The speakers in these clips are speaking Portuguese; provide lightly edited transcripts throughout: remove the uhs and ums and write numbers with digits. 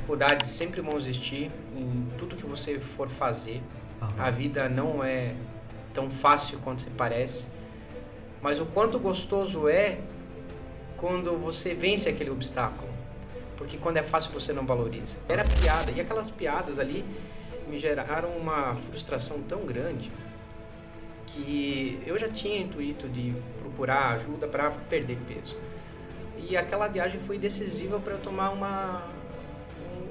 dificuldades sempre vão existir em tudo que você for fazer. A vida não é tão fácil quanto se parece, mas o quanto gostoso é quando você vence aquele obstáculo, porque quando é fácil você não valoriza. Era piada, e aquelas piadas ali me geraram uma frustração tão grande que eu já tinha intuito de procurar ajuda para perder peso. E aquela viagem foi decisiva para eu tomar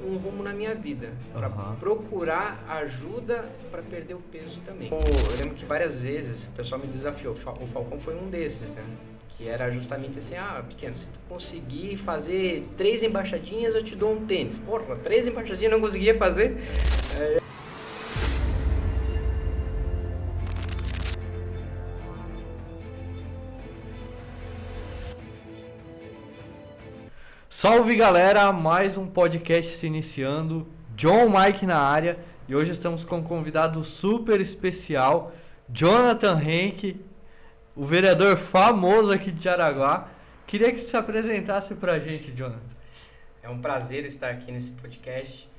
um rumo na minha vida, para procurar ajuda para perder o peso também. Eu lembro que várias vezes o pessoal me desafiou, o Falcão foi um desses, né? Que era justamente assim, pequeno, se tu conseguir fazer 3 embaixadinhas, eu te dou um tênis. Porra, 3 embaixadinhas eu não conseguia fazer. Salve galera, mais um podcast se iniciando, John Mike na área e hoje estamos com um convidado super especial, Jonathan Henke, o vereador famoso aqui de Jaraguá. Queria que você se apresentasse pra gente, Jonathan. É um prazer estar aqui nesse podcast,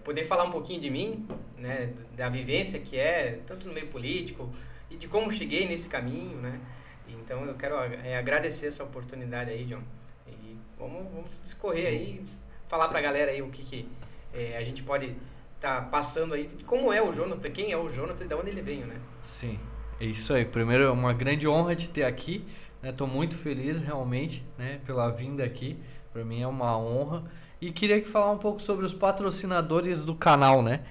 poder falar um pouquinho de mim, né, da vivência que é, tanto no meio político e de como cheguei nesse caminho, né. Então eu quero agradecer essa oportunidade aí, John. E vamos discorrer aí, falar pra galera aí o que a gente pode estar passando aí, como é o Jonathan, quem é o Jonathan e de onde ele veio, né? Sim, é isso aí. Primeiro, é uma grande honra te ter aqui, né? Tô muito feliz realmente, né, pela vinda aqui. Para mim é uma honra. E queria que falar um pouco sobre os patrocinadores do canal, né?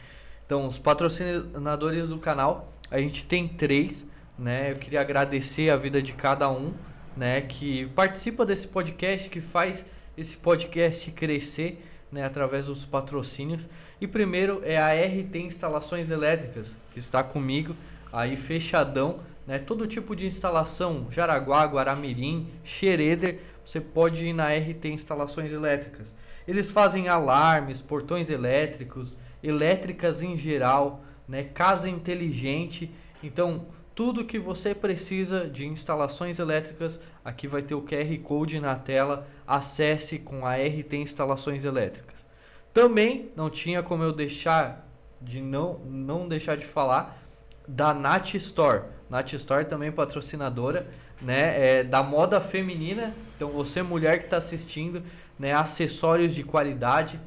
Então, os patrocinadores do canal, a gente tem 3, né? Eu queria agradecer a vida de cada um, né, que participa desse podcast, que faz esse podcast crescer, né, através dos patrocínios. E primeiro é a RT Instalações Elétricas, que está comigo aí fechadão, né, todo tipo de instalação, Jaraguá, Guaramirim, Xereder, você pode ir na RT Instalações Elétricas. Eles fazem alarmes, portões elétricos, elétricas em geral, né, casa inteligente. Então tudo que você precisa de instalações elétricas, aqui vai ter o QR Code na tela, acesse com a RT Instalações Elétricas. Também não tinha como eu deixar de não deixar de falar da Nat Store. Nat Store também patrocinadora, né, da moda feminina. Então você mulher que está assistindo, né, acessórios de qualidade,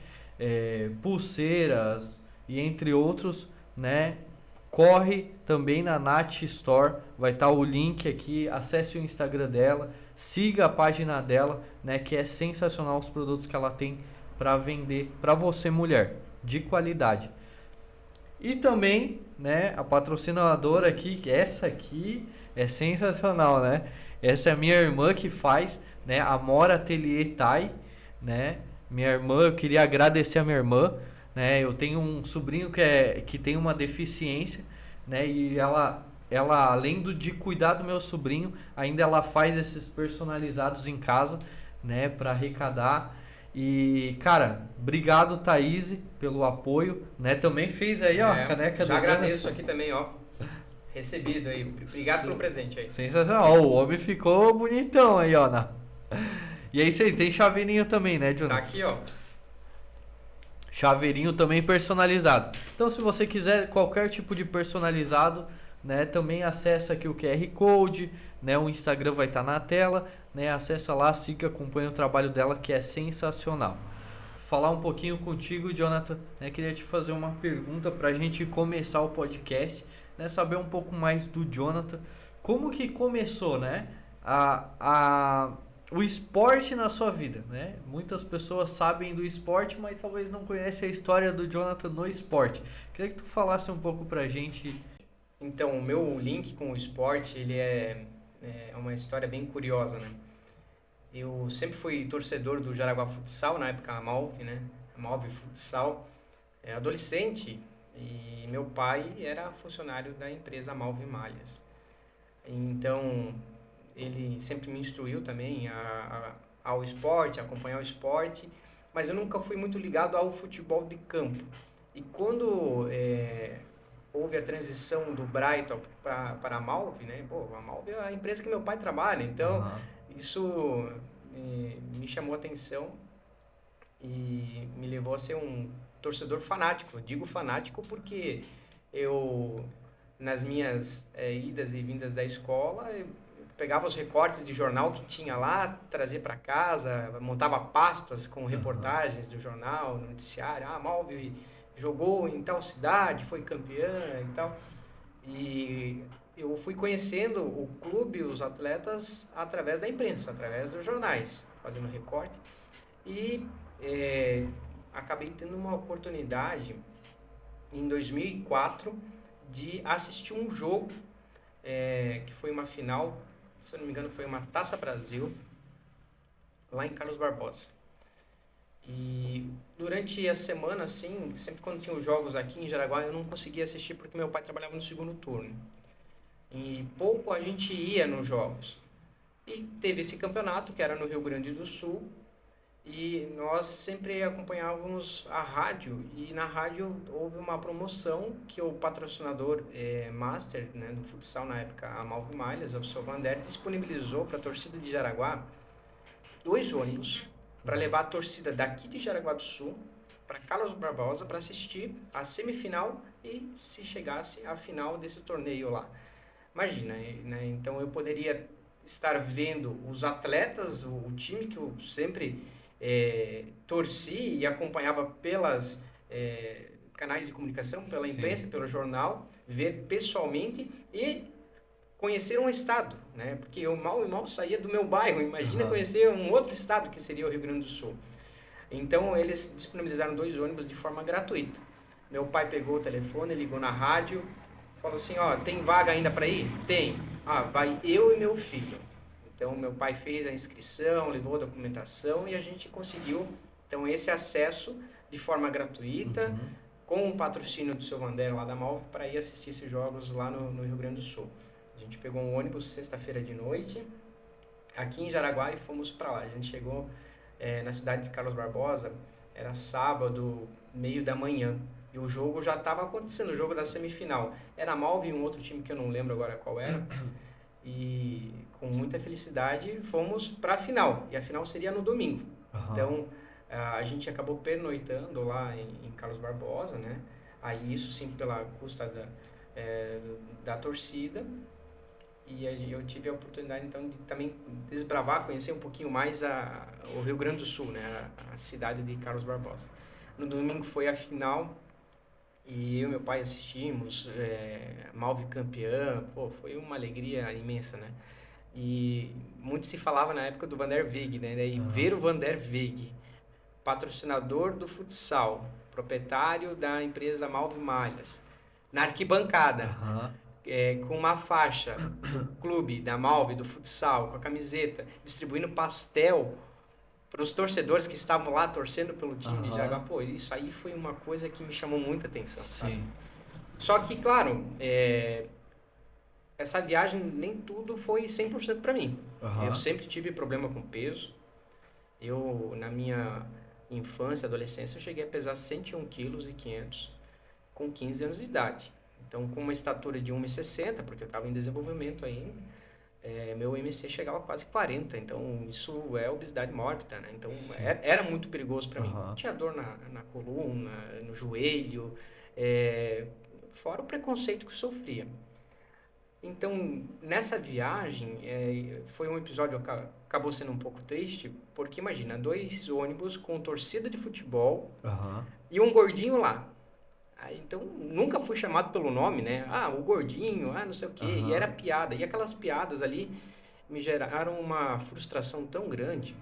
pulseiras e entre outros, né, corre também na Nat Store, vai estar o link aqui, acesse o Instagram dela, siga a página dela, né, que é sensacional os produtos que ela tem para vender para você mulher, de qualidade. E também, né, a patrocinadora aqui, essa aqui é sensacional, né? Essa é a minha irmã que faz, né, a Mora Atelier Thai, né? Minha irmã, eu queria agradecer a minha irmã, né? Eu tenho um sobrinho que tem uma deficiência, né? E ela além de cuidar do meu sobrinho, ainda ela faz esses personalizados em casa, né? Para arrecadar. E, cara, obrigado, Thaís, pelo apoio, né? Também fez aí, ó, a caneca. Já agradeço aqui também, ó. Recebido aí. Obrigado pelo presente aí. Sensacional. O homem ficou bonitão aí, ó. E é isso aí, tem chaveirinho também, né, Jonathan? Tá aqui, ó. Chaveirinho também personalizado. Então, se você quiser qualquer tipo de personalizado, né, também acessa aqui o QR Code, né, o Instagram vai estar na tela, né, acessa lá, siga, acompanha o trabalho dela que é sensacional. Falar um pouquinho contigo, Jonathan, né, queria te fazer uma pergunta para a gente começar o podcast, né, saber um pouco mais do Jonathan, como que começou, né, o esporte na sua vida, né? Muitas pessoas sabem do esporte, mas talvez não conhecem a história do Jonathan no esporte. Queria que tu falasse um pouco pra gente. Então, o meu link com o esporte, ele é uma história bem curiosa, né? Eu sempre fui torcedor do Jaraguá Futsal, na época a Malve, né? A Malve Futsal, adolescente, e meu pai era funcionário da empresa Malve Malhas. Então, ele sempre me instruiu também ao esporte, a acompanhar o esporte, mas eu nunca fui muito ligado ao futebol de campo. E quando houve a transição do Brighton para a Malve, né? Pô, a Malve é a empresa que meu pai trabalha, então isso me chamou a atenção e me levou a ser um torcedor fanático. Eu digo fanático porque eu, nas minhas idas e vindas da escola, eu pegava os recortes de jornal que tinha lá, trazia para casa, montava pastas com reportagens do jornal, no noticiário. Ah, Malvi jogou em tal cidade, foi campeã e tal. E eu fui conhecendo o clube, os atletas, através da imprensa, através dos jornais, fazendo recorte. E acabei tendo uma oportunidade em 2004 de assistir um jogo que foi uma final, se eu não me engano foi uma Taça Brasil, lá em Carlos Barbosa. E durante a semana, assim, sempre quando tinha os jogos aqui em Jaraguá, eu não conseguia assistir porque meu pai trabalhava no segundo turno. E pouco a gente ia nos jogos. E teve esse campeonato, que era no Rio Grande do Sul, e nós sempre acompanhávamos a rádio, e na rádio houve uma promoção que o patrocinador master, né, do futsal na época, a Malvi Malhas, o seu Vander, disponibilizou para a torcida de Jaraguá 2 ônibus para levar a torcida daqui de Jaraguá do Sul para Carlos Barbosa para assistir a semifinal e, se chegasse, a final desse torneio lá. Imagina, né? Então eu poderia estar vendo os atletas, o time que eu sempre torci e acompanhava pelas canais de comunicação, pela imprensa, pelo jornal, ver pessoalmente e conhecer um estado, né? Porque eu mal saía do meu bairro, imagina conhecer um outro estado que seria o Rio Grande do Sul. Então eles disponibilizaram 2 ônibus de forma gratuita. Meu pai pegou o telefone, ligou na rádio, falou assim, ó, tem vaga ainda para ir? Tem. Ah, vai eu e meu filho. Então meu pai fez a inscrição, levou a documentação e a gente conseguiu então esse acesso de forma gratuita, com o patrocínio do seu Vander lá da Malvi, para ir assistir esses jogos lá no Rio Grande do Sul. A gente pegou um ônibus sexta-feira de noite, aqui em Jaraguá, e fomos para lá. A gente chegou na cidade de Carlos Barbosa, era sábado, meio da manhã. E o jogo já estava acontecendo, o jogo da semifinal. Era a Malvi e um outro time que eu não lembro agora qual era. E com muita felicidade fomos para a final. E a final seria no domingo. Então a gente acabou pernoitando lá em Carlos Barbosa, né? Aí isso sim pela custa da torcida. E eu tive a oportunidade então de também desbravar, conhecer um pouquinho mais o Rio Grande do Sul, né? A cidade de Carlos Barbosa. No domingo foi a final e eu e meu pai assistimos, Malvi campeã, pô, foi uma alegria imensa, né? E muito se falava na época do Vander Vig, né? E ver o Vander Vig, patrocinador do futsal, proprietário da empresa Malvi Malhas, na arquibancada, com uma faixa do clube da Malvi, do futsal, com a camiseta, distribuindo pastel para os torcedores que estavam lá torcendo pelo time de Jaraguá. Pô, isso aí foi uma coisa que me chamou muita atenção, sabe? Só que, claro, essa viagem nem tudo foi 100% para mim. Eu sempre tive problema com peso. Eu, na minha infância, adolescência, eu cheguei a pesar 101 quilos e 500 com 15 anos de idade. Então, com uma estatura de 1,60 m, porque eu estava em desenvolvimento ainda, meu IMC chegava a quase 40, então isso é obesidade mórbida, né? Então era muito perigoso para mim. Tinha dor na coluna, no joelho, fora o preconceito que eu sofria. Então, nessa viagem, foi um episódio que acabou sendo um pouco triste, porque imagina, 2 ônibus com torcida de futebol e um gordinho lá. Então, nunca fui chamado pelo nome, né? Ah, o gordinho, não sei o quê. E era piada. E aquelas piadas ali me geraram uma frustração tão grande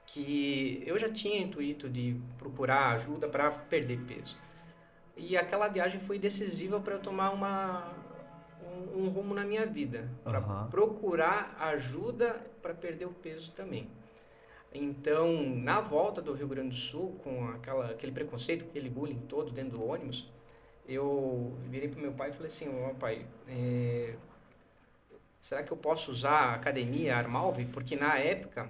que eu já tinha intuito de procurar ajuda para perder peso. E aquela viagem foi decisiva para eu tomar um rumo na minha vida. Para procurar ajuda para perder o peso também. Então, na volta do Rio Grande do Sul, com aquele preconceito, aquele bullying todo dentro do ônibus, eu virei para o meu pai e falei assim, pai, será que eu posso usar a academia Armalvi? Porque na época,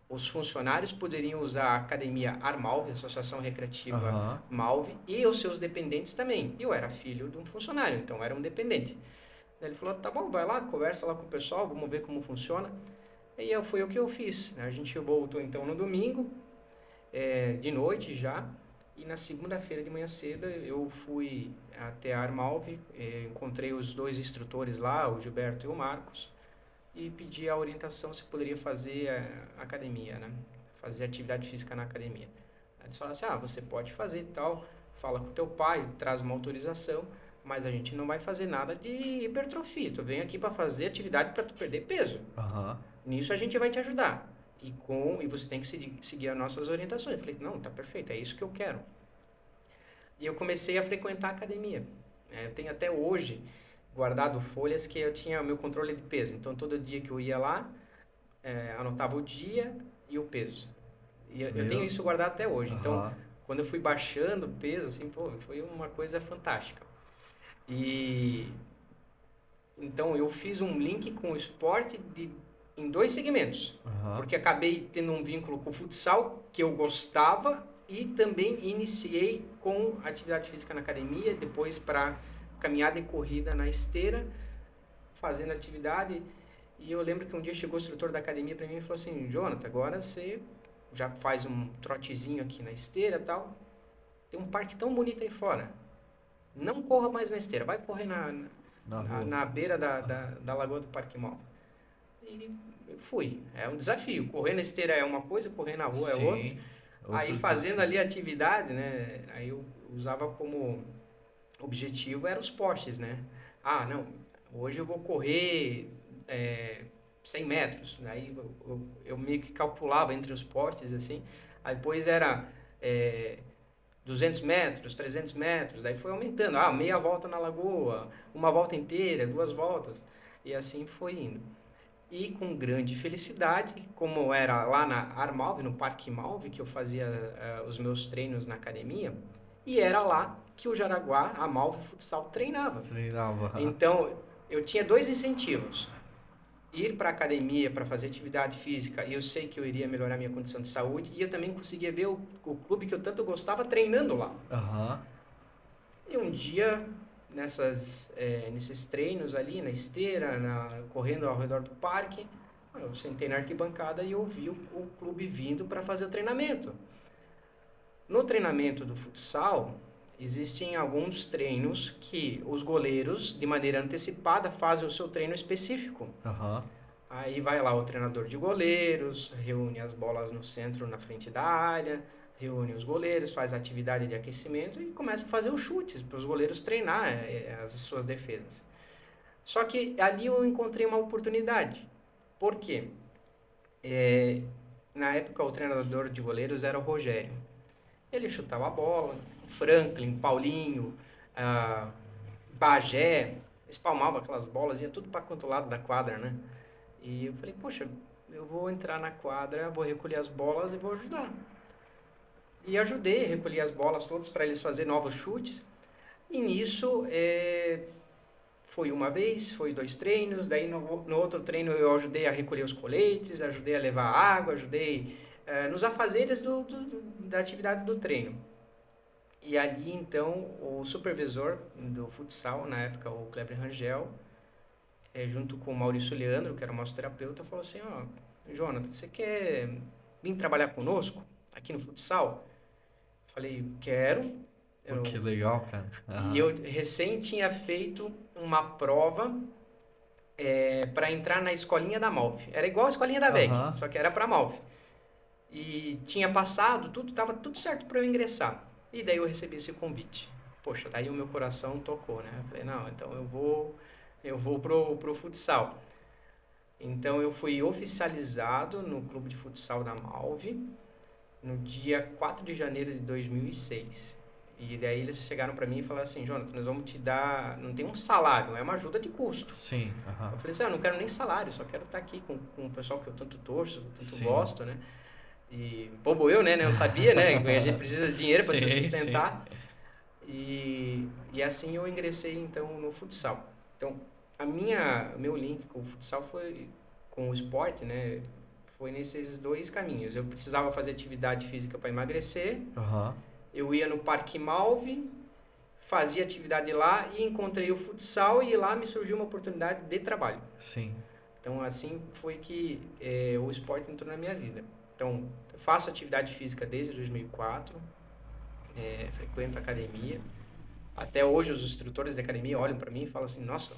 os funcionários poderiam usar a academia Armalvi, Associação Recreativa Malvi, e os seus dependentes também. Eu era filho de um funcionário, então era um dependente. Ele falou, tá bom, vai lá, conversa lá com o pessoal, vamos ver como funciona. E foi o que eu fiz. A gente voltou então no domingo, de noite já. E na segunda-feira de manhã cedo eu fui até a Armalve, encontrei os dois instrutores lá, o Gilberto e o Marcos, e pedi a orientação se poderia fazer a academia, né? Fazer atividade física na academia. Aí eles falaram assim, você pode fazer e tal, fala com teu pai, traz uma autorização, mas a gente não vai fazer nada de hipertrofia, tu vem aqui para fazer atividade para tu perder peso. Nisso a gente vai te ajudar. E você tem que seguir as nossas orientações. Eu falei, não, tá perfeito, é isso que eu quero. E eu comecei a frequentar a academia. Eu tenho até hoje guardado folhas que eu tinha o meu controle de peso. Então, todo dia que eu ia lá, anotava o dia e o peso. E eu tenho isso guardado até hoje. Então, quando eu fui baixando o peso, assim, foi uma coisa fantástica. E então eu fiz um link com o esporte em 2 segmentos. Porque acabei tendo um vínculo com o futsal que eu gostava e também iniciei com atividade física na academia, depois para caminhada e corrida na esteira, fazendo atividade. E eu lembro que um dia chegou o instrutor da academia para mim e falou assim, Jonathan, agora você já faz um trotezinho aqui na esteira e tal, tem um parque tão bonito aí fora, não corra mais na esteira, vai correr na beira da lagoa do Parque Mal. E eu fui, é um desafio, correr na esteira é uma coisa, correr na rua é outra. Aí fazendo ali a atividade, né, aí eu usava como objetivo eram os postes, né, não, hoje eu vou correr 100 metros, aí eu meio que calculava entre os postes, assim, aí depois era 200 metros, 300 metros, daí foi aumentando, meia volta na lagoa, uma volta inteira, 2 voltas, e assim foi indo. E com grande felicidade, como era lá na Armalve, no Parque Malve, que eu fazia os meus treinos na academia, e era lá que o Jaraguá, a Malve Futsal, treinava. Então, eu tinha 2 incentivos. Ir para a academia para fazer atividade física, e eu sei que eu iria melhorar minha condição de saúde, e eu também conseguia ver o clube que eu tanto gostava treinando lá. E um dia, nesses treinos ali, na esteira, correndo ao redor do parque, eu sentei na arquibancada e eu vi o clube vindo para fazer o treinamento. No treinamento do futsal, existem alguns treinos que os goleiros, de maneira antecipada, fazem o seu treino específico. Aí vai lá o treinador de goleiros, reúne as bolas no centro, na frente da área, reúne os goleiros, faz a atividade de aquecimento e começa a fazer os chutes para os goleiros treinar as suas defesas. Só que ali eu encontrei uma oportunidade. Por quê? Na época o treinador de goleiros era o Rogério. Ele chutava a bola, Franklin, Paulinho, Bagé, espalmava aquelas bolas, ia tudo para quanto lado da quadra, né? E eu falei, poxa, eu vou entrar na quadra, vou recolher as bolas e vou ajudar. E ajudei, recolhi as bolas todas para eles fazerem novos chutes. E nisso, foi uma vez, foi 2 treinos, daí no outro treino eu ajudei a recolher os coletes, ajudei a levar água, ajudei nos afazeres da atividade do treino. E ali, então, o supervisor do futsal, na época o Kleber Rangel, junto com o Maurício Leandro, que era o massoterapeuta, falou assim, Jonathan, você quer vir trabalhar conosco aqui no futsal? Falei, quero. Que legal, cara. E eu recém tinha feito uma prova para entrar na escolinha da Malve. Era igual a escolinha da VEC, só que era para Malve. E tinha passado, estava tudo certo para eu ingressar. E daí eu recebi esse convite. Poxa, daí o meu coração tocou, né? Eu falei, não, então eu vou pro futsal. Então eu fui oficializado no clube de futsal da Malve no dia 4 de janeiro de 2006. E daí eles chegaram para mim e falaram assim, Jonathan, nós vamos te dar, não tem um salário, é uma ajuda de custo. Sim. Eu falei assim, eu não quero nem salário, só quero estar aqui com o pessoal que eu tanto torço, tanto gosto, né? E bobo eu, né? Não sabia, né? A gente precisa de dinheiro para se sustentar. E assim eu ingressei então no futsal. Então, meu link com o futsal foi com o esporte, né? Foi nesses 2 caminhos. Eu precisava fazer atividade física para emagrecer. Eu ia no Parque Malve, fazia atividade lá e encontrei o futsal e lá me surgiu uma oportunidade de trabalho. Sim. Então, assim foi que o esporte entrou na minha vida. Então, Eu faço atividade física desde 2004, frequento a academia. Até hoje os instrutores da academia olham para mim e falam assim, nossa,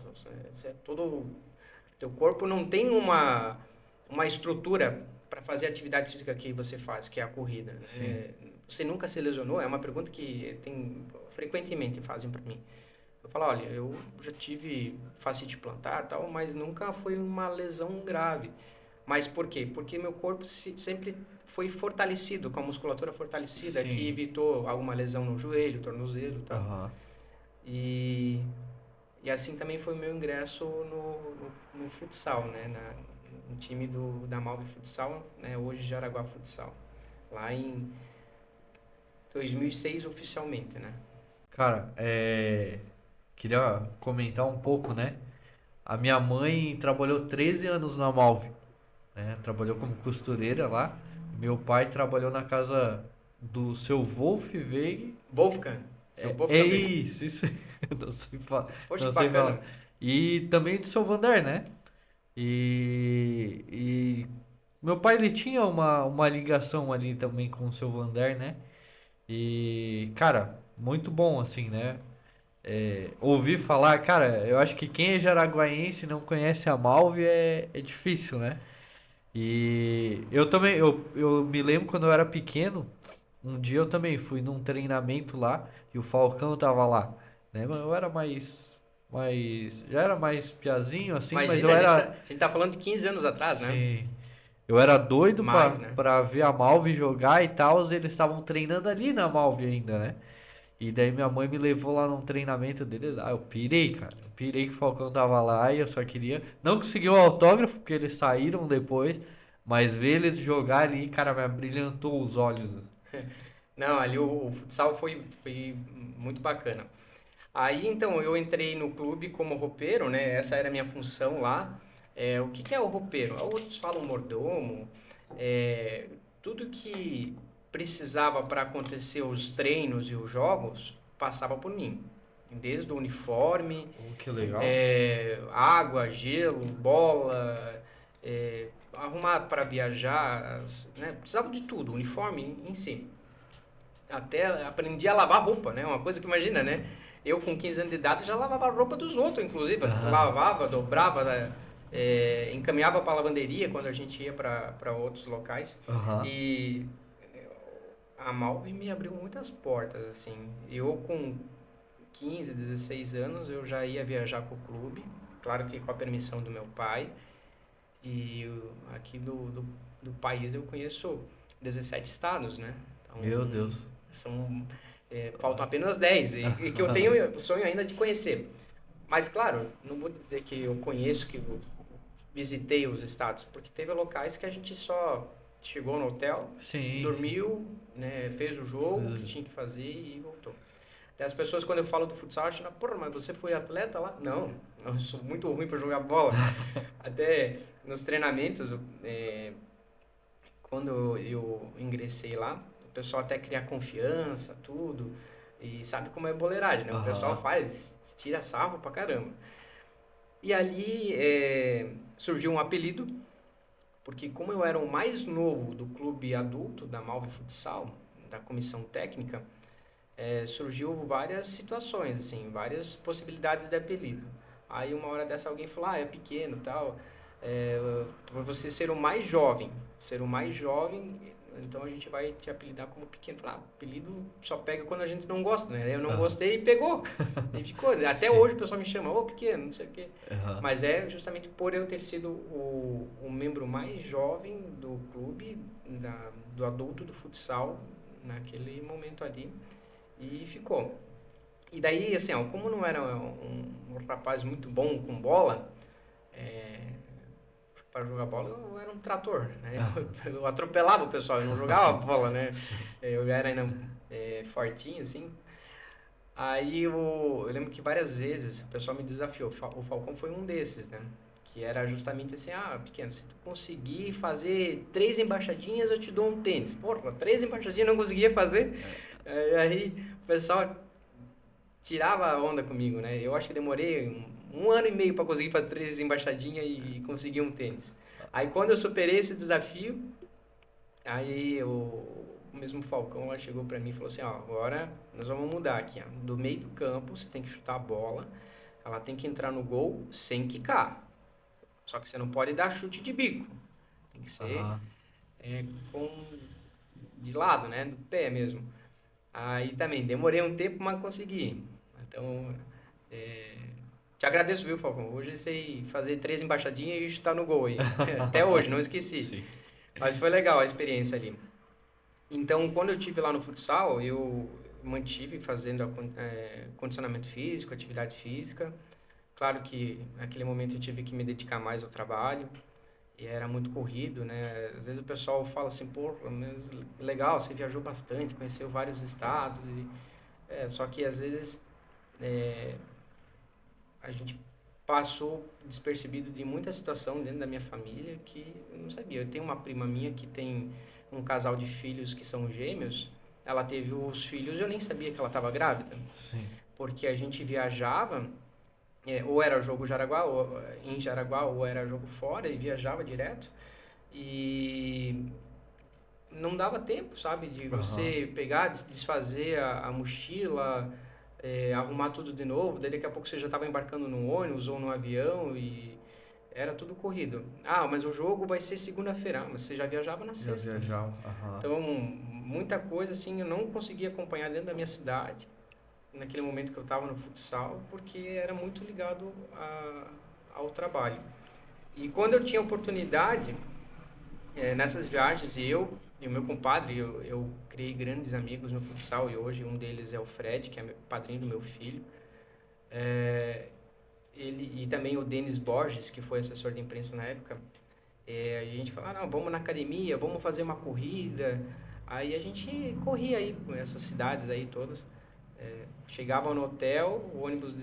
você é todo... Teu corpo não tem uma estrutura para fazer a atividade física que você faz, que é a corrida. Você nunca se lesionou? É uma pergunta que frequentemente fazem para mim. Eu falo, olha, eu já tive fascite plantar, tal, mas nunca foi uma lesão grave. Mas por quê? Porque meu corpo sempre foi fortalecido, com a musculatura fortalecida, que evitou alguma lesão no joelho, tornozelo e tal. Aham. E assim também foi o meu ingresso no futsal, né? No time da Malve Futsal, né? Hoje Jaraguá Futsal. Lá em 2006 oficialmente, né? Cara, queria comentar um pouco, né? A minha mãe trabalhou 13 anos na Malve, né? Trabalhou como costureira lá. Meu pai trabalhou na casa do seu Wolfgang. Wolfgang. É, Wolfgang Weig. isso. Não sei falar. Poxa, Não que sei falar. bacana. E também do seu Vander, né? E meu pai ele tinha uma ligação ali também com o seu Vander, né? E, cara, muito bom assim, né? Ouvir falar, cara, eu acho que quem é jaraguaense e não conhece a Malve é difícil, né? E eu também, eu me lembro quando eu era pequeno, um dia eu também fui num treinamento lá e o Falcão tava lá, né? Mas eu era já era mais piazinho assim, mas eu Imagina, era, a gente tá falando de 15 anos atrás, né? sim, eu era doido Mais, né? pra ver a Malve jogar e tal, eles estavam treinando ali na Malve ainda, né? E daí minha mãe me levou lá num treinamento dele lá. Eu pirei, cara. Eu pirei que o Falcão tava lá e eu só queria. Não consegui o autógrafo, porque eles saíram depois. Mas ver eles jogar ali, cara, me brilhantou os olhos. Não, ali o futsal foi muito bacana. Aí, então, eu entrei no clube como roupeiro, né? Essa era a minha função lá. O que que é o roupeiro? Outros falam mordomo. É, tudo que precisava para acontecer os treinos e os jogos passava por mim. Desde o uniforme, Que legal. água, gelo, bola, arrumar para viajar, né? Precisava de tudo, o uniforme em si. Até aprendi a lavar roupa, né? Uma coisa que imagina, né? Eu com 15 anos de idade já lavava a roupa dos outros, inclusive. Lavava, dobrava, né? Encaminhava para a lavanderia quando a gente ia para outros locais. Aham. E a Malve me abriu muitas portas, assim. Eu com 15, 16 anos eu já ia viajar com o clube, claro que com a permissão do meu pai. E aqui do país eu conheço 17 estados, né? Então, Meu Deus. faltam apenas 10 e que eu tenho sonho ainda de conhecer. Mas claro, não vou dizer que eu conheço, que eu visitei os estados, porque teve locais que a gente só chegou no hotel, Sim, dormiu, né, fez o jogo que tinha que fazer e voltou. Até as pessoas, quando eu falo do futsal, acham, porra, mas você foi atleta lá? Não, eu sou muito ruim para jogar bola. Até nos treinamentos, quando eu ingressei lá, o pessoal até cria confiança, tudo, e sabe como é boleiragem, né? O pessoal tira sarro pra caramba. E ali surgiu um apelido, porque como eu era o mais novo do clube adulto da Malve Futsal, da comissão técnica, surgiu várias situações, assim, várias possibilidades de apelido. Aí uma hora dessa alguém falou, é pequeno e tal, para você ser o mais jovem, então a gente vai te apelidar como pequeno. Apelido só pega quando a gente não gosta, né? Eu não gostei e pegou. E ficou. Até hoje o pessoal me chama, pequeno, não sei o quê. Mas é justamente por eu ter sido o membro mais jovem do clube, do adulto do futsal, naquele momento ali. E ficou. E daí, assim, como não era um rapaz muito bom com bola, para jogar bola eu era um trator, né? Eu atropelava o pessoal, eu não jogava bola, né? Eu era ainda fortinho, assim. Aí eu lembro que várias vezes o pessoal me desafiou, o Falcão foi um desses, né? Que era justamente assim, pequeno, se tu conseguir fazer 3 embaixadinhas, eu te dou um tênis. Porra, 3 embaixadinhas eu não conseguia fazer. Aí o pessoal tirava a onda comigo, né? Eu acho que demorei um ano e meio para conseguir fazer 3 embaixadinhas e conseguir um tênis. Aí quando eu superei esse desafio, Aí o mesmo Falcão lá chegou pra mim e falou assim, ó, agora nós vamos mudar aqui, ó. Do meio do campo, você tem que chutar a bola, ela tem que entrar no gol sem quicar. Só que você não pode dar chute de bico. Tem que ser Aham. com de lado, né? Do pé mesmo. Aí também demorei um tempo, mas consegui. Então, é, te agradeço, viu, Falcão? Hoje eu sei fazer 3 embaixadinhas e chutar no gol aí. Até hoje, não esqueci. Sim. Mas foi legal a experiência ali. Então, quando eu tive lá no futsal, eu mantive fazendo condicionamento físico, atividade física. Claro que naquele momento eu tive que me dedicar mais ao trabalho e era muito corrido, né? Às vezes o pessoal fala assim, pô, mas legal, você viajou bastante, conheceu vários estados. Só que às vezes a gente passou despercebido de muita situação dentro da minha família que eu não sabia. Eu tenho uma prima minha que tem um casal de filhos que são gêmeos. Ela teve os filhos e eu nem sabia que ela estava grávida, Sim. porque a gente viajava, ou era jogo Jaraguá, ou, em Jaraguá, ou era jogo fora, e viajava direto. E não dava tempo, sabe, de Aham. você pegar, desfazer a mochila, arrumar tudo de novo, daí daqui a pouco você já estava embarcando num ônibus ou num avião e era tudo corrido. Ah, mas o jogo vai ser segunda-feira, mas você já viajava na Já sexta. viajava. Aham. Então, muita coisa assim eu não conseguia acompanhar dentro da minha cidade, naquele momento que eu estava no futsal, porque era muito ligado ao trabalho. E quando eu tinha oportunidade, nessas viagens, eu e o meu compadre, eu criei grandes amigos no futsal e hoje um deles é o Fred, que é padrinho do meu filho. É, ele e também o Denis Borges, que foi assessor de imprensa na época. A gente falava, não, vamos na academia, vamos fazer uma corrida. Aí a gente corria aí com essas cidades aí todas. Chegava no hotel, o ônibus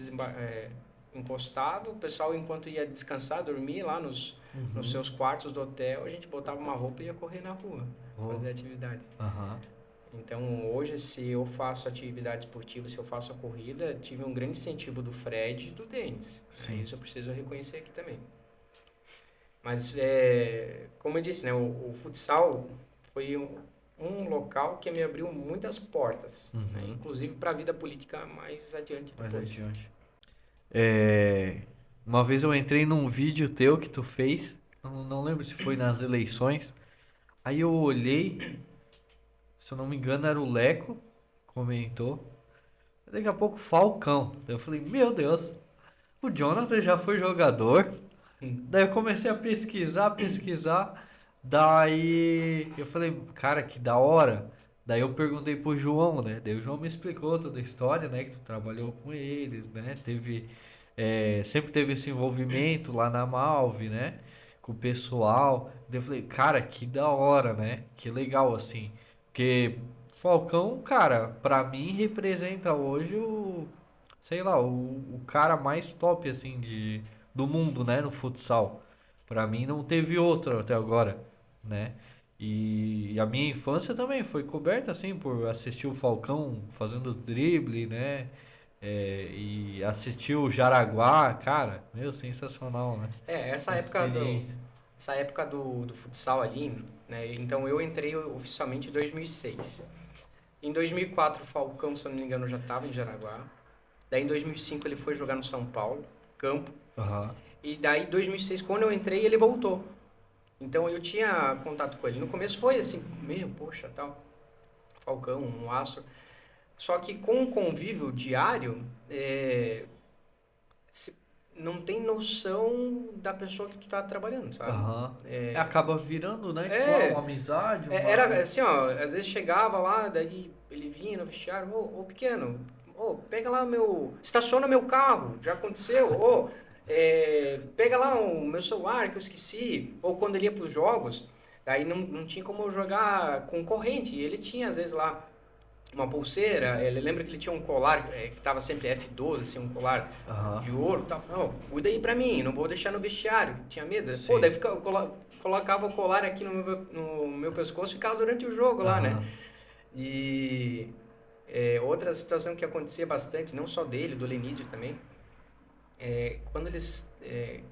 encostava, o pessoal enquanto ia descansar, dormir lá nos Uhum. seus quartos do hotel, a gente botava uma roupa e ia correr na rua, Oh. fazer atividade. Aham. Então hoje, se eu faço atividade esportiva, se eu faço a corrida, tive um grande incentivo do Fred e do Denis. Sim. Isso eu preciso reconhecer aqui também. Mas, como eu disse, né, o futsal foi um local que me abriu muitas portas, né, Uhum. inclusive para a vida política mais adiante Mais depois. adiante. Uma vez eu entrei num vídeo teu que tu fez, não lembro se foi nas eleições. Aí eu olhei, se eu não me engano era o Leco, comentou. Daqui a pouco Falcão. Daí eu falei, meu Deus, o Jonathan já foi jogador. Hum. Daí eu comecei a pesquisar, pesquisar. Daí eu falei, cara, que da hora. Daí eu perguntei pro João, né? Daí o João me explicou toda a história, né? Que tu trabalhou com eles, né? Sempre teve esse envolvimento lá na Malve, né? Com o pessoal. Daí eu falei, cara, que da hora, né? Que legal, assim. Porque Falcão, cara, pra mim representa hoje sei lá, o cara mais top, assim, do mundo, né, no futsal. Pra mim não teve outro até agora, né? E a minha infância também foi coberta, assim, por assistir o Falcão fazendo drible, né? E assistir o Jaraguá, cara, meu, sensacional, né? Essa Essa época experiência. do futsal ali, né, então eu entrei oficialmente em 2006. Em 2004 o Falcão, se eu não me engano, já estava em Jaraguá. Daí em 2005 ele foi jogar no São Paulo, campo. Aham. E daí em 2006, quando eu entrei, ele voltou. Então eu tinha contato com ele. No começo foi assim, meio, poxa, tal, Falcão, um astro. Só que com o convívio diário, se- não tem noção da pessoa que tu tá trabalhando, sabe? Aham. Acaba virando, né? Tipo, uma É, amizade, era assim, ó, às vezes chegava lá, daí ele vinha no vestiário, ô pequeno, pega lá estaciona meu carro, já aconteceu, pega lá o meu celular que eu esqueci, ou quando ele ia pros jogos, daí não tinha como eu jogar com corrente, e ele tinha às vezes lá uma pulseira, ele lembra que ele tinha um colar que tava sempre F12, assim, um colar Aham. de ouro e tal. Falei, cuida aí pra mim, não vou deixar no vestiário. Tinha medo. Pô, daí Sim. colocava o colar aqui no meu pescoço e ficava durante o jogo lá, né? Aham. E outra situação que acontecia bastante, não só dele, do Lenísio também, quando eles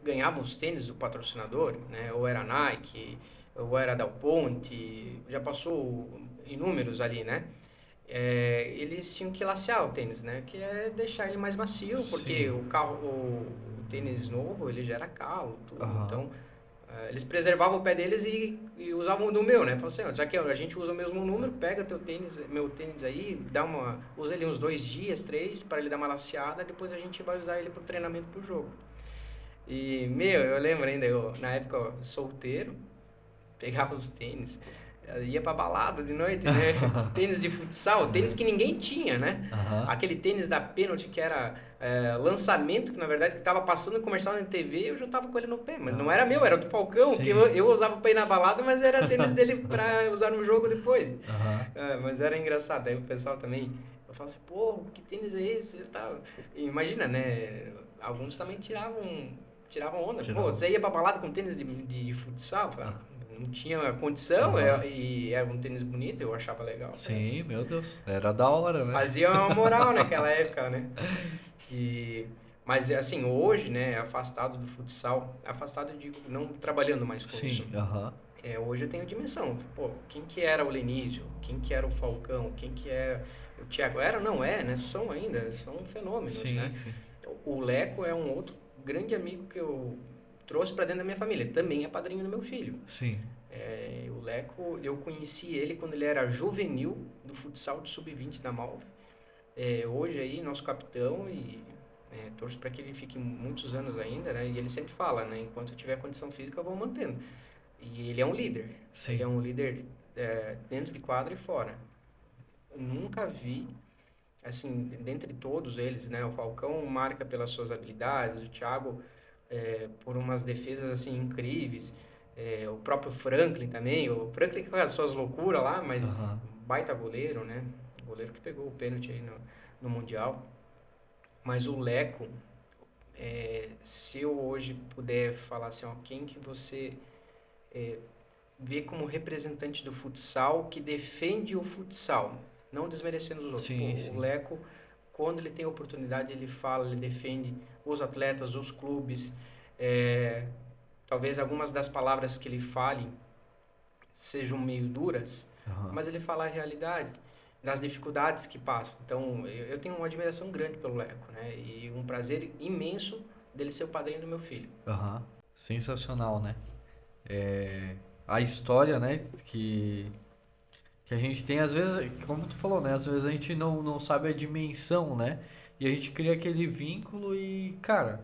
ganhavam os tênis do patrocinador, né? Ou era Nike, o Era Dal Ponte, já passou inúmeros ali, né? Eles tinham que lacear o tênis, né? Que é deixar ele mais macio, porque Sim. o tênis novo, ele gera calo, tudo. Aham. Então, eles preservavam o pé deles e usavam o do meu, né? Falaram assim, ó, já que a gente usa o mesmo número, pega meu tênis aí, usa ele uns 2 dias, 3, para ele dar uma laceada, depois a gente vai usar ele pro treinamento, pro jogo. E, eu lembro ainda, na época, ó, solteiro, pegava os tênis, ia pra balada de noite, né? Tênis de futsal, tênis que ninguém tinha, né? Aham. Aquele tênis da Penalty que era lançamento, que na verdade que tava passando comercial na TV, eu já tava com ele no pé, mas não era meu, era do Falcão, que Sim. eu usava pra ir na balada, mas era tênis dele pra usar no jogo depois. Aham. Mas era engraçado, aí o pessoal também, eu falava assim, pô, que tênis é esse e tal. E imagina, né? Alguns também tiravam onda. Pô, Tirava. você ia pra balada com tênis de futsal? Ah. Não tinha condição, Aham. e era um tênis bonito, eu achava legal. Sim, meu Deus. Era da hora, né? Fazia uma moral naquela época, né? E, mas assim, hoje, né, afastado do futsal, afastado, eu digo, não trabalhando mais com isso. Sim, aham. Hoje eu tenho dimensão. Pô, quem que era o Lenísio? Quem que era o Falcão? Quem que é o Thiago? Era, não é, né? São ainda, são fenômenos, né? Sim, sim. O Leco é um outro grande amigo que eu trouxe para dentro da minha família. Também é padrinho do meu filho. Sim. O Leco, eu conheci ele quando ele era juvenil do futsal de sub-20 da Malve. Hoje aí, nosso capitão, e torço para que ele fique muitos anos ainda, né? E ele sempre fala, né? Enquanto eu tiver condição física, eu vou mantendo. E ele é um líder. Ele é Sim. um líder dentro de quadra e fora. Eu nunca vi, assim, dentre todos eles, né? O Falcão marca pelas suas habilidades, o Thiago por umas defesas, assim, incríveis. O próprio Franklin também. O Franklin com as suas loucuras lá, mas Aham. baita goleiro, né? Goleiro que pegou o pênalti aí no Mundial. Mas o Leco, se eu hoje puder falar assim, ó, quem que você vê como representante do futsal que defende o futsal, não desmerecendo os outros. Pô, Sim, o sim. Leco, quando ele tem oportunidade, ele fala, ele defende os atletas, os clubes. É, talvez algumas das palavras que ele fale sejam meio duras, Aham. mas ele fala a realidade das dificuldades que passa. Então, eu tenho uma admiração grande pelo Leco, né? E um prazer imenso dele ser o padrinho do meu filho. Aham. Sensacional, né? É, a história, né, que a gente tem, às vezes, como tu falou, né, às vezes a gente não sabe a dimensão, né, e a gente cria aquele vínculo e, cara,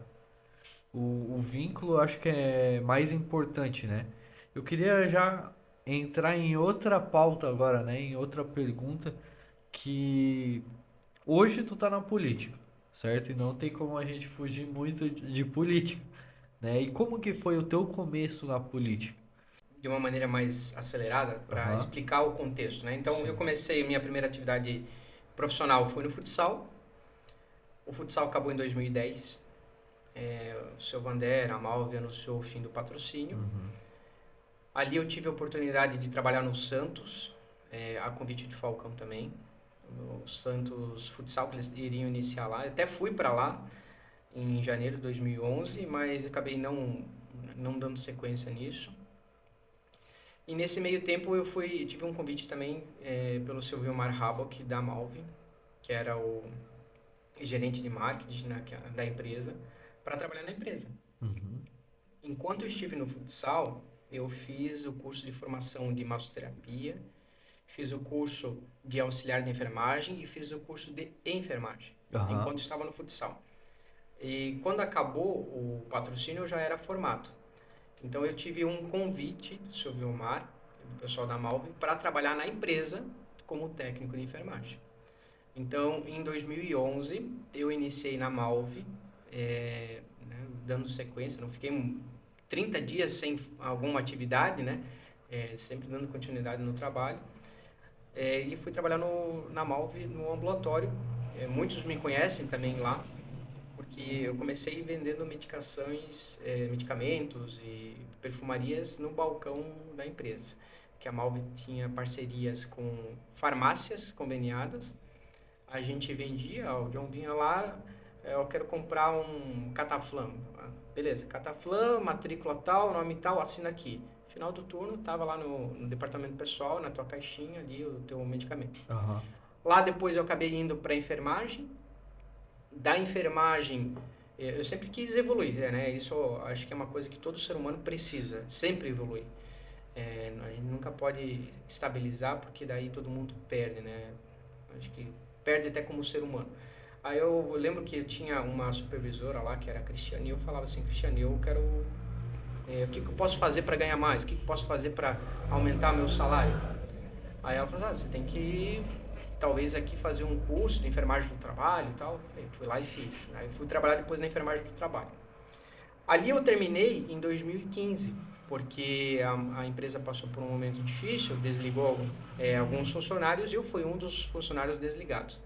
o vínculo eu acho que é mais importante, né. Eu queria já entrar em outra pauta agora, né, em outra pergunta, que hoje tu tá na política, certo? E não tem como a gente fugir muito de política, né, e como que foi o teu começo na política? De uma maneira mais acelerada para Aham, explicar o contexto, né? Então, eu sim. comecei minha primeira atividade profissional foi no futsal. O futsal acabou em 2010. O seu Vander, a Malve anunciou o fim do patrocínio. Uhum. Ali eu tive a oportunidade de trabalhar no Santos, a convite de Falcão também. No Santos Futsal, que eles iriam iniciar lá. Eu até fui para lá em janeiro de 2011, mas acabei não dando sequência nisso. E nesse meio tempo tive um convite também pelo seu Vilmar Habok da Malve, que era o gerente de marketing da empresa, para trabalhar na empresa. Uhum. Enquanto eu estive no futsal, eu fiz o curso de formação de massoterapia, fiz o curso de auxiliar de enfermagem e fiz o curso de enfermagem, Aham. enquanto estava no futsal. E quando acabou o patrocínio, eu já era formado. Então eu tive um convite do seu Vilmar, do pessoal da Malve, para trabalhar na empresa como técnico de enfermagem. Então, em 2011, eu iniciei na Malve, né, dando sequência, não fiquei 30 dias sem alguma atividade, né, sempre dando continuidade no trabalho, e fui trabalhar na Malve, no ambulatório. Muitos me conhecem também lá, porque eu comecei vendendo medicamentos e perfumarias no balcão da empresa, que a Malve tinha parcerias com farmácias conveniadas. A gente vendia, o John vinha lá, eu quero comprar um Cataflam. Beleza, Cataflam, matrícula tal, nome tal, assina aqui. Final do turno, tava lá no departamento pessoal, na tua caixinha ali, o teu medicamento. Lá depois eu acabei indo para enfermagem. Da enfermagem, eu sempre quis evoluir, né? Isso eu acho que é uma coisa que todo ser humano precisa, sempre evoluir. A gente nunca pode estabilizar, porque daí todo mundo perde, né? Acho que perde até como ser humano. Aí eu lembro que eu tinha uma supervisora lá, que era a Cristiane, e eu falava assim, Cristiane, eu quero... o que eu posso fazer para ganhar mais? O que eu posso fazer para aumentar meu salário? Aí ela falou, você tem que, talvez aqui fazer um curso de enfermagem do trabalho e tal. Aí fui lá e fiz. Aí fui trabalhar depois na enfermagem do trabalho. Ali eu terminei em 2015, porque a empresa passou por um momento difícil, desligou alguns funcionários e eu fui um dos funcionários desligados.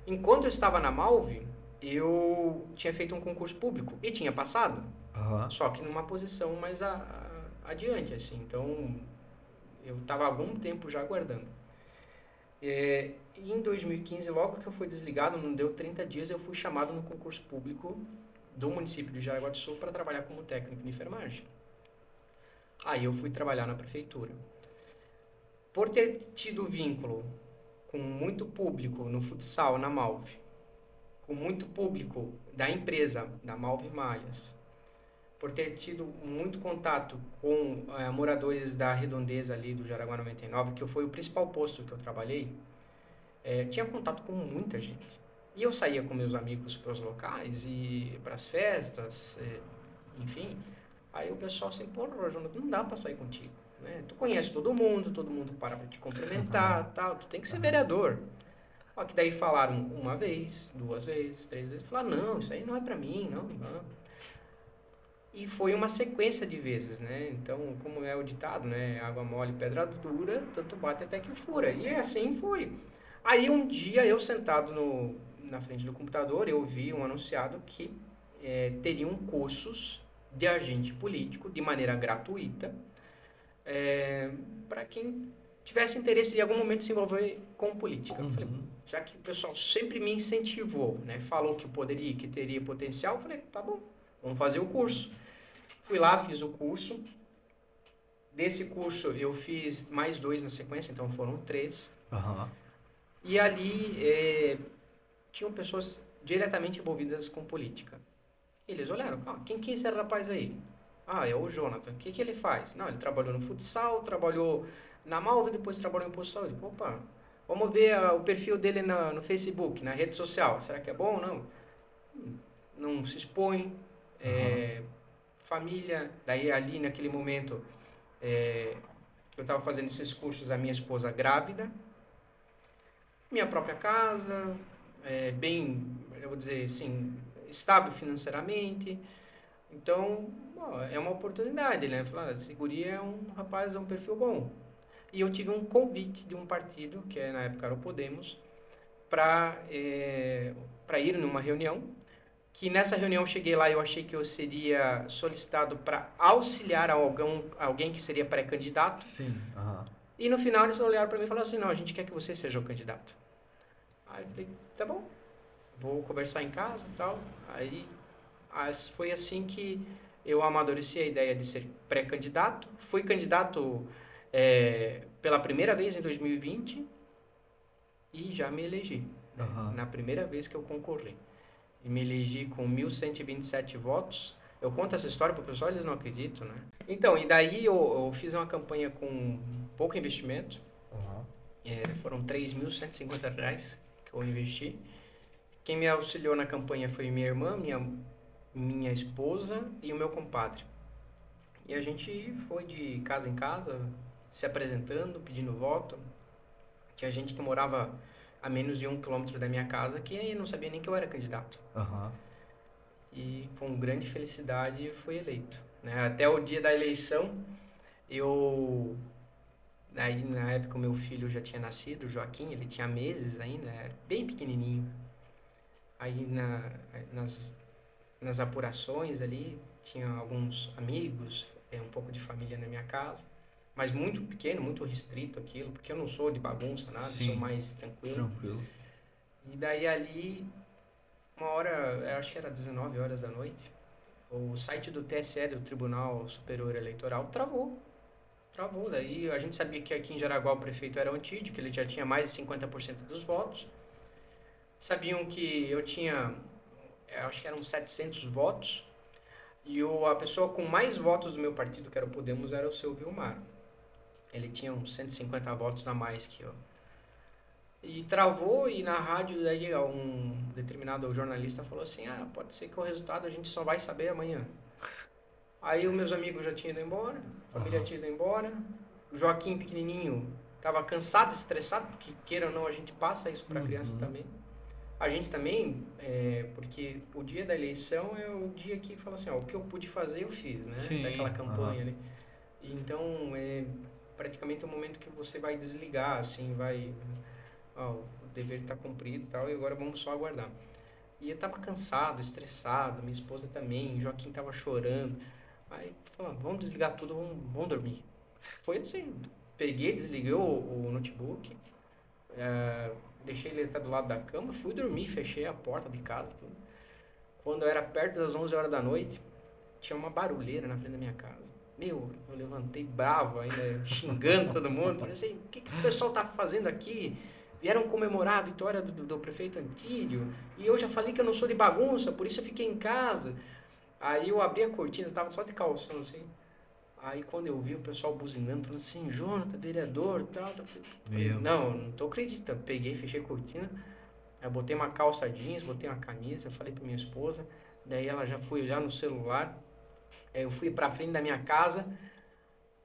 Enquanto eu estava na Malve, eu tinha feito um concurso público e tinha passado, só que numa posição mais adiante, assim. Então, eu estava há algum tempo já aguardando. E em 2015, logo que eu fui desligado, não deu 30 dias, eu fui chamado no concurso público do município de Jaraguá do Sul para trabalhar como técnico de enfermagem. Aí eu fui trabalhar na prefeitura. Por ter tido vínculo com muito público no futsal, na Malve, com muito público da empresa, da Malve Malhas, por ter tido muito contato com moradores da redondeza ali do Jaraguá 99, que foi o principal posto que eu trabalhei, tinha contato com muita gente. E eu saía com meus amigos para os locais e para as festas, enfim. Aí o pessoal assim, porra, Jonathan, não dá para sair contigo, né? Tu conhece todo mundo para te cumprimentar, tal, tu tem que ser vereador. Ó, que daí falaram uma vez, 2 vezes, 3 vezes, falaram, não, isso aí não é para mim, não. E foi uma sequência de vezes, né? Então, como é o ditado, né? Água mole, pedra dura, tanto bate até que fura. E assim foi. Aí um dia eu sentado na frente do computador, eu vi um anunciado que teriam cursos de agente político de maneira gratuita para quem tivesse interesse de algum momento se envolver com política. Eu falei, já que o pessoal sempre me incentivou, né? Falou que poderia, que teria potencial, eu falei, tá bom, vamos fazer o curso. Fui lá, fiz o curso. Desse curso eu fiz mais 2 na sequência, então foram 3. E ali tinham pessoas diretamente envolvidas com política. Eles olharam, quem que é esse rapaz aí? É o Jonathan. O que ele faz? Não, ele trabalhou no futsal, trabalhou na Malve, depois trabalhou em posto de saúde. Opa, vamos ver o perfil dele no Facebook, na rede social. Será que é bom ou não? Não se expõe. Família, daí ali naquele momento que eu estava fazendo esses cursos, a minha esposa grávida, minha própria casa, bem, eu vou dizer assim, estável financeiramente. Então, é uma oportunidade, né? Falar, esse guri é um rapaz, é um perfil bom. E eu tive um convite de um partido, que na época era o Podemos, para ir numa reunião, que nessa reunião eu cheguei lá e eu achei que eu seria solicitado para auxiliar alguém que seria pré-candidato. Sim, E no final eles olharam para mim e falaram assim, não, a gente quer que você seja o candidato. Aí eu falei, tá bom, vou conversar em casa e tal. Aí foi assim que eu amadureci a ideia de ser pré-candidato. Fui candidato pela primeira vez em 2020 e já me elegi. Na primeira vez que eu concorri. E me elegi com 1.127 votos. Eu conto essa história para o pessoal, eles não acreditam, né? Então, e daí eu fiz uma campanha com pouco investimento. Foram R$3.150 que eu investi. Quem me auxiliou na campanha foi minha irmã, minha esposa e o meu compadre. E a gente foi de casa em casa, se apresentando, pedindo voto. Tinha gente que morava a menos de 1 quilômetro da minha casa que não sabia nem que eu era candidato. E com grande felicidade fui eleito. Né? Até o dia da eleição, aí na época o meu filho já tinha nascido, o Joaquim, ele tinha meses ainda, era bem pequenininho. Aí nas apurações ali, tinha alguns amigos, um pouco de família na minha casa, mas muito pequeno, muito restrito aquilo, porque eu não sou de bagunça, nada, sou mais tranquilo. E daí ali, uma hora, eu acho que era 19 horas da noite, o site do TSE, do Tribunal Superior Eleitoral, travou. Travou. Daí a gente sabia que aqui em Jaraguá o prefeito era o Antídio, que ele já tinha mais de 50% dos votos. Sabiam que eu tinha, acho que eram 700 votos, e a pessoa com mais votos do meu partido, que era o Podemos, era o seu Vilmar. Ele tinha uns 150 votos a mais que eu. E travou, e na rádio daí um determinado jornalista falou assim, pode ser que o resultado a gente só vai saber amanhã. Aí os meus amigos já tinham ido embora, a família tinha ido embora, o Joaquim pequenininho estava cansado, estressado, porque queira ou não a gente passa isso para a criança também. A gente também, porque o dia da eleição é o dia que fala assim, o que eu pude fazer eu fiz, né? Sim, daquela campanha ali. E então é praticamente o momento que você vai desligar, assim, vai... o dever está cumprido e tal, e agora vamos só aguardar. E eu tava cansado, estressado, minha esposa também, Joaquim tava chorando. Aí falando, vamos desligar tudo, vamos dormir. Foi assim, peguei, desliguei o notebook, deixei ele até do lado da cama, fui dormir, fechei a porta de casa, tudo. Quando era perto das 11 horas da noite, tinha uma barulheira na frente da minha casa. Eu levantei bravo ainda, xingando todo mundo. Falei assim, o que esse pessoal tá fazendo aqui? Vieram comemorar a vitória do prefeito Antídio. E eu já falei que eu não sou de bagunça, por isso eu fiquei em casa. Aí eu abri a cortina, estava só de calção assim. Aí quando eu vi o pessoal buzinando, falando assim, Jonathan, vereador, tal. Falei, não tô acreditando. Peguei, fechei a cortina. Aí botei uma calça jeans, botei uma camisa, falei pra minha esposa. Daí ela já foi olhar no celular. Eu fui pra frente da minha casa,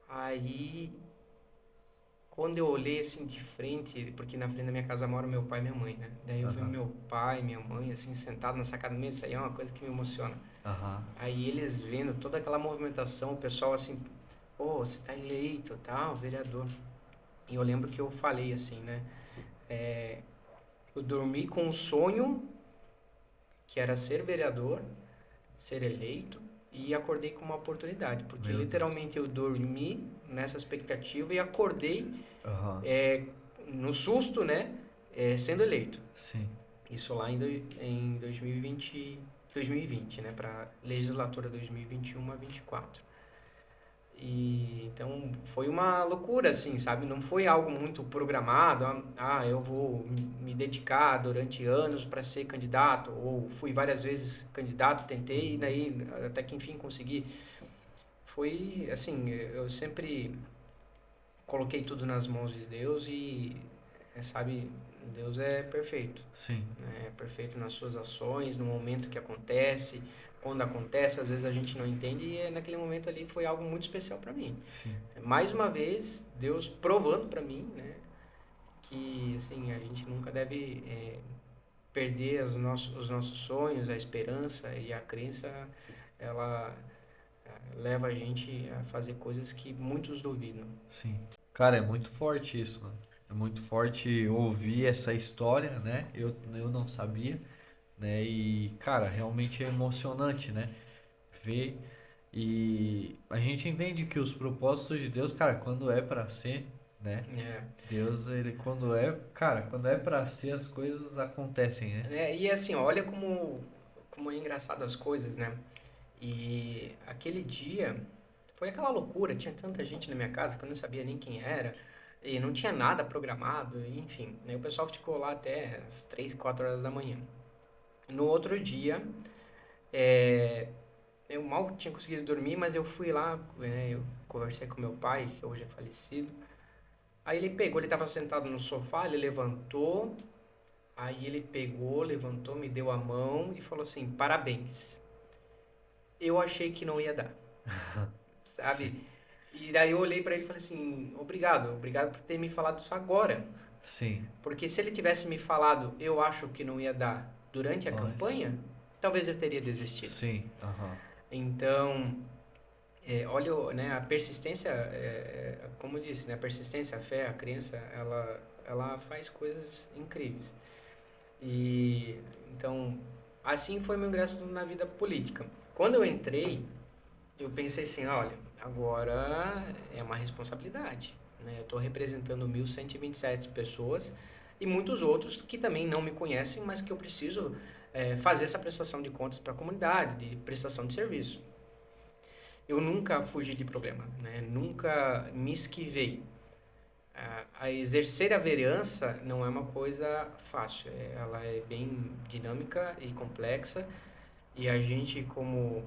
aí quando eu olhei assim de frente, porque na frente da minha casa mora meu pai e minha mãe, né? Daí eu vi meu pai, minha mãe, assim, sentado na sacada do meio, isso aí é uma coisa que me emociona. Aí eles vendo toda aquela movimentação, o pessoal assim, você tá eleito, tal, vereador. E eu lembro que eu falei assim, né? Eu dormi com um sonho que era ser vereador, ser eleito, e acordei com uma oportunidade, porque literalmente eu dormi nessa expectativa e acordei no susto, né, sendo eleito. Sim. Isso lá em 2020, né, para legislatura 2021 a 24. E então foi uma loucura, assim, sabe? Não foi algo muito programado. Eu vou me dedicar durante anos para ser candidato, ou fui várias vezes candidato, tentei, e daí até que enfim consegui. Foi assim, eu sempre coloquei tudo nas mãos de Deus e, sabe, Deus é perfeito. Sim. É perfeito nas suas ações, no momento que acontece, quando acontece, às vezes a gente não entende e naquele momento ali foi algo muito especial para mim. Sim. Mais uma vez, Deus provando para mim, né, que assim, a gente nunca deve perder os nossos sonhos, a esperança e a crença, ela leva a gente a fazer coisas que muitos duvidam. Sim. Cara, é muito forte isso, mano. É muito forte ouvir essa história, né? Eu não sabia, né? E, cara, realmente é emocionante, né? Ver e a gente entende que os propósitos de Deus, cara, quando é pra ser, né? Deus, ele quando é pra ser, as coisas acontecem, né? E assim, olha como é engraçado as coisas, né? E aquele dia foi aquela loucura, tinha tanta gente na minha casa que eu não sabia nem quem era, e não tinha nada programado, enfim. Aí o pessoal ficou lá até as 3, 4 horas da manhã. No outro dia, eu mal tinha conseguido dormir, mas eu fui lá, eu conversei com meu pai, que hoje é falecido. Aí ele estava sentado no sofá, ele levantou, aí ele pegou, levantou, me deu a mão e falou assim, parabéns. Eu achei que não ia dar, sabe? E daí eu olhei para ele e falei assim, obrigado por ter me falado isso agora. Sim. Porque se ele tivesse me falado, eu acho que não ia dar durante a campanha, talvez eu teria desistido. Sim. Então, olha, né, a persistência, como eu disse, né, a persistência, a fé, a crença, ela faz coisas incríveis. E então, assim foi meu ingresso na vida política. Quando eu entrei, eu pensei assim, olha, agora é uma responsabilidade, né? Eu estou representando 1.127 pessoas e muitos outros que também não me conhecem, mas que eu preciso fazer essa prestação de contas para a comunidade, de prestação de serviço. eu nunca fugi de problema, né? Nunca me esquivei. A exercer a vereança não é uma coisa fácil, ela é bem dinâmica e complexa, e a gente, como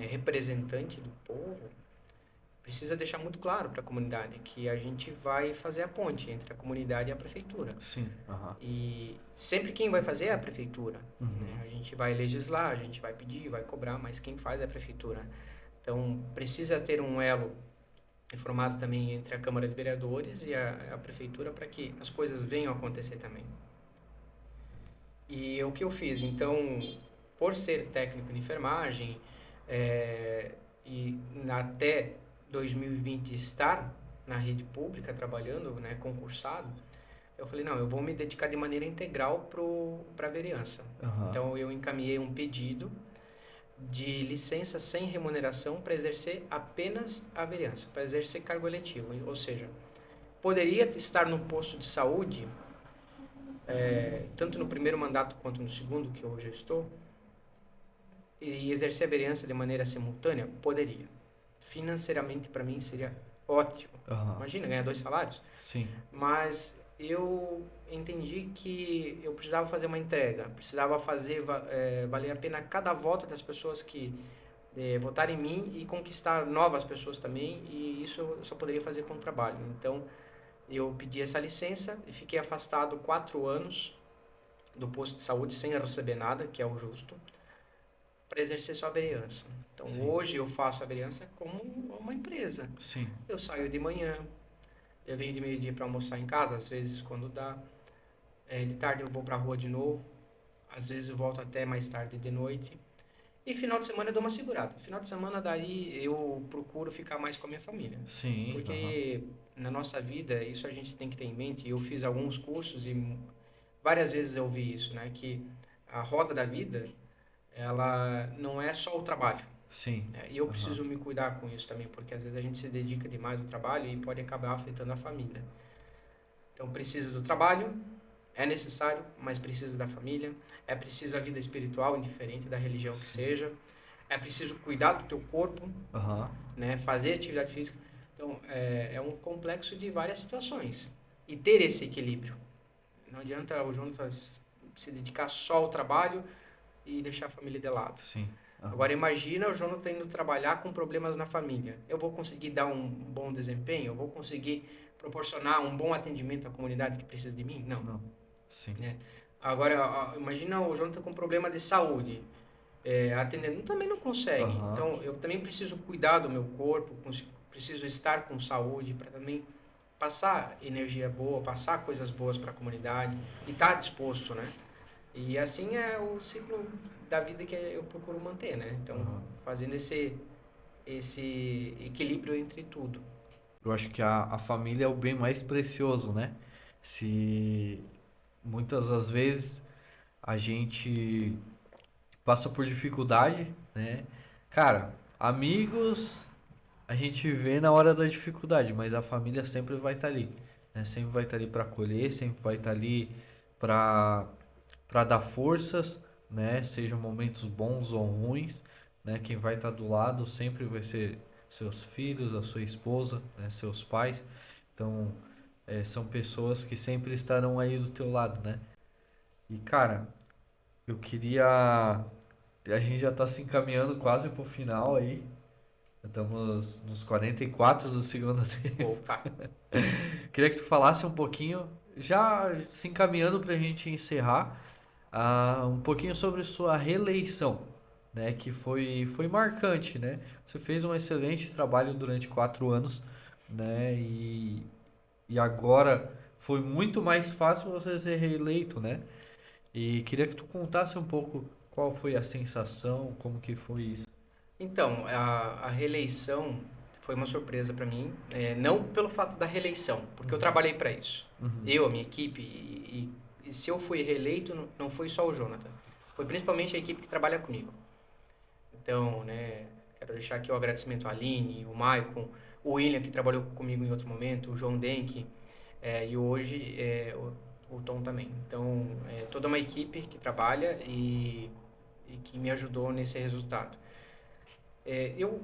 representante do povo, precisa deixar muito claro para a comunidade que a gente vai fazer a ponte entre a comunidade e a prefeitura. Sim. Aham. E sempre quem vai fazer é a prefeitura. Né? Uhum. A gente vai legislar, a gente vai pedir, vai cobrar, mas quem faz é a prefeitura. Então, precisa ter um elo formado também entre a Câmara de Vereadores e a prefeitura para que as coisas venham a acontecer também. E o que eu fiz? Então, por ser técnico em enfermagem e até 2020 estar na rede pública trabalhando, né, concursado, eu falei, não, eu vou me dedicar de maneira integral para a vereança. Aham. Então, eu encaminhei um pedido de licença sem remuneração para exercer apenas a vereança, para exercer cargo eletivo. Ou seja, poderia estar no posto de saúde, tanto no primeiro mandato quanto no segundo, que hoje eu estou, e exercer a vereança de maneira simultânea? Poderia. Financeiramente, para mim, seria ótimo. Aham. Imagina, ganhar 2 salários. Sim. Mas eu entendi que eu precisava fazer uma entrega, precisava fazer valer a pena cada voto das pessoas que votaram em mim e conquistar novas pessoas também, e isso eu só poderia fazer com o trabalho. Então, eu pedi essa licença e fiquei afastado 4 anos do posto de saúde sem receber nada, que é o justo, para exercer só a vereança. Então, Sim. hoje eu faço a vereança como uma empresa. Sim. Eu saio de manhã, eu venho de meio-dia para almoçar em casa, às vezes quando dá. De tarde eu vou para a rua de novo, às vezes eu volto até mais tarde de noite. E final de semana eu dou uma segurada. Final de semana daí eu procuro ficar mais com a minha família. Sim. Aham. Porque na nossa vida, isso a gente tem que ter em mente. Eu fiz alguns cursos e várias vezes eu vi isso, né? Que a roda da vida, ela não é só o trabalho. Sim. E eu Aham. preciso me cuidar com isso também, porque às vezes a gente se dedica demais ao trabalho e pode acabar afetando a família. Então precisa do trabalho, é necessário, mas precisa da família, é preciso a vida espiritual, indiferente da religião que seja, é preciso cuidar do teu corpo, Aham. né, fazer atividade física. Então é um complexo de várias situações e ter esse equilíbrio. Não adianta o Jonas se dedicar só ao trabalho e deixar a família de lado. Sim. Aham. Agora imagina o Jonas tendo que trabalhar com problemas na família. Eu vou conseguir dar um bom desempenho? Eu vou conseguir proporcionar um bom atendimento à comunidade que precisa de mim? Não. Não. Sim. Né? Agora, imagina o Jonathan com problema de saúde, atendendo, também não consegue. Aham. Então, eu também preciso cuidar do meu corpo, preciso estar com saúde para também passar energia boa, passar coisas boas para a comunidade e estar disposto, né? E assim é o ciclo da vida que eu procuro manter, né? Então, Aham. fazendo esse equilíbrio entre tudo. Eu acho que a família é o bem mais precioso, né? Se muitas das vezes a gente passa por dificuldade, né? Cara, amigos a gente vê na hora da dificuldade, mas a família sempre vai estar ali, né? Sempre vai estar ali para acolher, sempre vai estar ali para dar forças, né? Sejam momentos bons ou ruins, né? Quem vai estar do lado sempre vai ser seus filhos, a sua esposa, né? Seus pais. Então, são pessoas que sempre estarão aí do teu lado, né? E cara, eu queria. A gente já está se encaminhando quase pro final aí. Estamos nos 44 do segundo tempo. Opa! Queria que tu falasse um pouquinho, já se encaminhando para a gente encerrar, um pouquinho sobre sua reeleição, né? Que foi marcante, né? Você fez um excelente trabalho durante 4 anos, né? E agora foi muito mais fácil você ser reeleito, né? E queria que tu contasse um pouco qual foi a sensação, como que foi isso. Então, a reeleição foi uma surpresa para mim, não pelo fato da reeleição, porque eu trabalhei para isso. Uhum. Eu, a minha equipe, e se eu fui reeleito, não foi só o Jonathan, foi principalmente a equipe que trabalha comigo. Então, né, quero deixar aqui o agradecimento à Aline, o Maicon, o William, que trabalhou comigo em outro momento, o João Denk, e hoje o Tom também. Então, toda uma equipe que trabalha e que me ajudou nesse resultado. Eu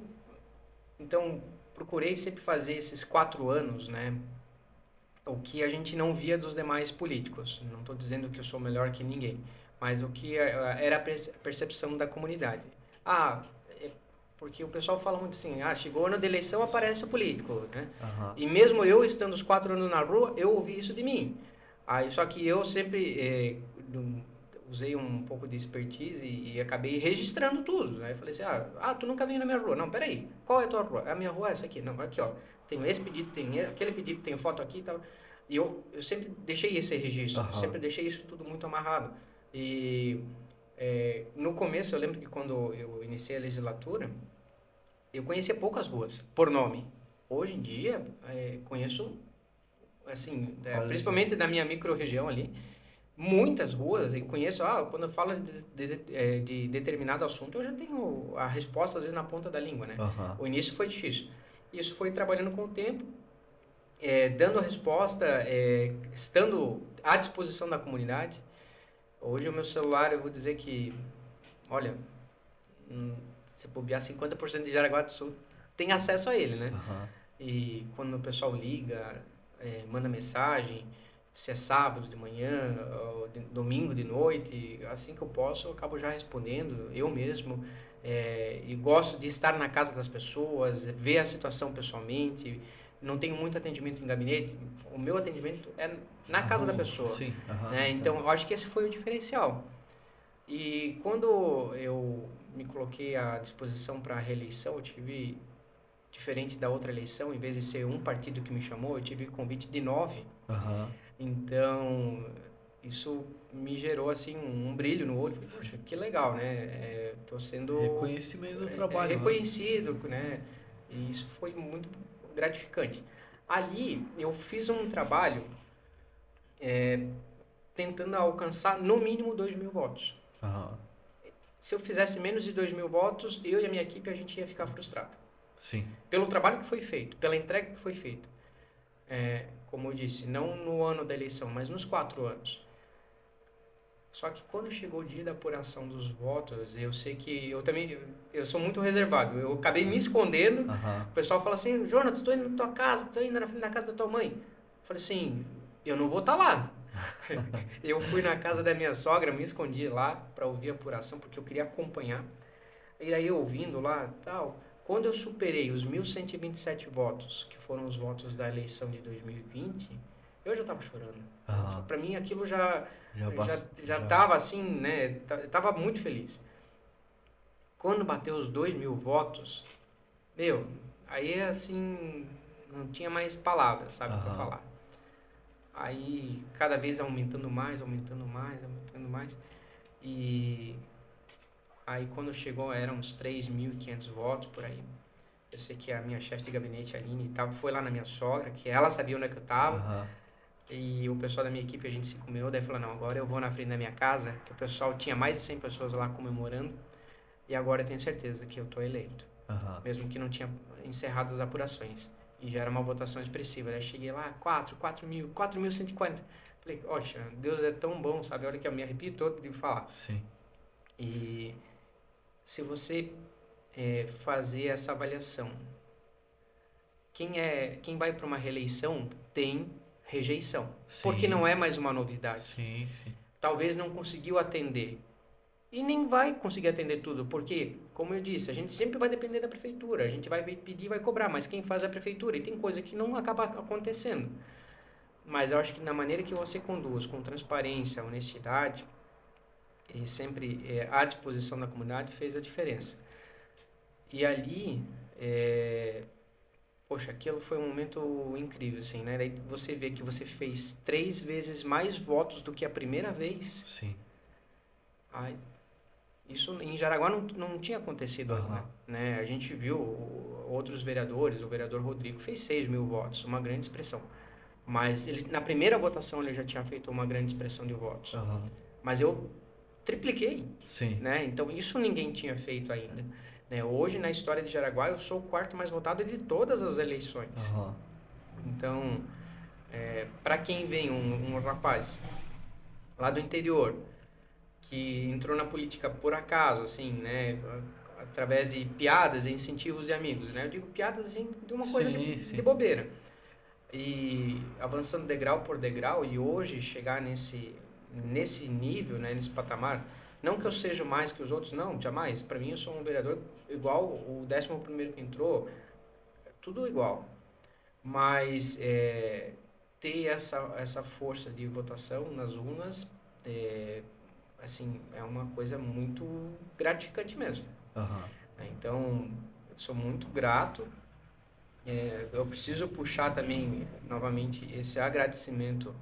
Então, procurei sempre fazer esses 4 anos, né? O que a gente não via dos demais políticos. Não estou dizendo que eu sou melhor que ninguém, mas o que era a percepção da comunidade. Ah, porque o pessoal fala muito assim, chegou o ano da eleição, aparece o político, né? Aham. E mesmo eu estando os 4 anos na rua, eu ouvi isso de mim. Só que eu sempre usei um pouco de expertise e acabei registrando tudo. Aí eu falei assim, tu nunca veio na minha rua. Não, peraí, qual é a tua rua? A minha rua é essa aqui. Não, aqui, ó. Tenho esse pedido, tem aquele pedido, tenho foto aqui e tal. E eu sempre deixei esse registro, sempre deixei isso tudo muito amarrado. E no começo, eu lembro que quando eu iniciei a legislatura, eu conhecia poucas ruas, por nome. Hoje em dia, conheço, assim, principalmente da minha micro-região ali, muitas ruas, e conheço, quando eu falo de determinado assunto, eu já tenho a resposta, às vezes, na ponta da língua, né? O início foi difícil. Isso foi trabalhando com o tempo, dando a resposta, estando à disposição da comunidade. Hoje, o meu celular, eu vou dizer que, olha, se bobear 50% de Jaraguá do Sul, tem acesso a ele, né? E quando o pessoal liga, manda mensagem, se é sábado de manhã, ou domingo de noite, assim que eu posso, eu acabo já respondendo, eu mesmo. E gosto de estar na casa das pessoas, ver a situação pessoalmente. Não tenho muito atendimento em gabinete, o meu atendimento é na casa da pessoa. Sim, né? Então, eu acho que esse foi o diferencial. E quando eu me coloquei à disposição para a reeleição, eu tive, diferente da outra eleição, em vez de ser um partido que me chamou, eu tive convite de 9. Então, isso me gerou assim um brilho no olho. Falei, poxa, que legal, né? Tô sendo reconhecimento do trabalho, reconhecido, né? E isso foi muito gratificante. Ali, eu fiz um trabalho tentando alcançar no mínimo 2.000 votos. Se eu fizesse menos de 2.000 votos, eu e a minha equipe, a gente ia ficar frustrado. Sim. Pelo trabalho que foi feito, pela entrega que foi feita. Como eu disse, não no ano da eleição, mas nos 4 anos. Só que quando chegou o dia da apuração dos votos, eu sei que eu sou muito reservado. Eu acabei me escondendo. O pessoal fala assim, Jonas, tô indo na tua casa, tô indo na casa da tua mãe. Eu falei assim, eu não vou estar lá. Eu fui na casa da minha sogra, me escondi lá para ouvir a apuração, porque eu queria acompanhar. E aí, ouvindo lá, tal, quando eu superei os 1.127 votos, que foram os votos da eleição de 2020, eu já estava chorando. Para mim, aquilo já estava assim, né? Eu estava muito feliz. Quando bateu os 2.000 votos, aí assim, não tinha mais palavras, sabe, para falar. Aí, cada vez aumentando mais. E aí, quando chegou, eram uns 3.500 votos por aí. Eu sei que a minha chefe de gabinete, a Aline, foi lá na minha sogra, que ela sabia onde é que eu estava. E o pessoal da minha equipe, a gente se comeu. Daí falou, não, agora eu vou na frente da minha casa, que o pessoal tinha mais de 100 pessoas lá comemorando. E agora eu tenho certeza que eu estou eleito. Mesmo que não tinha encerrado as apurações. E já era uma votação expressiva. Daí cheguei lá, 4.140. Falei, oxa, Deus é tão bom, sabe? A hora que eu me arrepio todo de falar. Sim. E se você fazer essa avaliação, quem vai para uma reeleição tem rejeição. Sim. Porque não é mais uma novidade. Sim. Talvez não conseguiu atender. E nem vai conseguir atender tudo, porque, como eu disse, a gente sempre vai depender da prefeitura. A gente vai pedir e vai cobrar, mas quem faz é a prefeitura. E tem coisa que não acaba acontecendo. Mas eu acho que na maneira que você conduz, com transparência, honestidade, e sempre à disposição da comunidade, fez a diferença. E ali, poxa, aquilo foi um momento incrível, assim, né? Daí você vê que você fez 3 vezes mais votos do que a primeira vez. Sim. Isso em Jaraguá não tinha acontecido ainda, né? A gente viu outros vereadores, o vereador Rodrigo fez 6.000 votos, uma grande expressão. Mas na primeira votação ele já tinha feito uma grande expressão de votos. Mas eu tripliquei, né? Então isso ninguém tinha feito ainda. Né? Hoje na história de Jaraguá eu sou o 4º mais votado de todas as eleições. Então, para quem vem um rapaz lá do interior, que entrou na política por acaso, assim, né? através de piadas e incentivos de amigos, né? Eu digo piadas assim, de uma coisa sim. de bobeira. E avançando degrau por degrau, e hoje chegar nesse nível, né, nesse patamar, não que eu seja mais que os outros, não, jamais. Para mim, eu sou um vereador igual o 11º que entrou, tudo igual. Mas ter essa força de votação nas urnas, assim, é uma coisa muito gratificante mesmo. Aham. Então, eu sou muito grato. Eu preciso puxar também, novamente, esse agradecimento.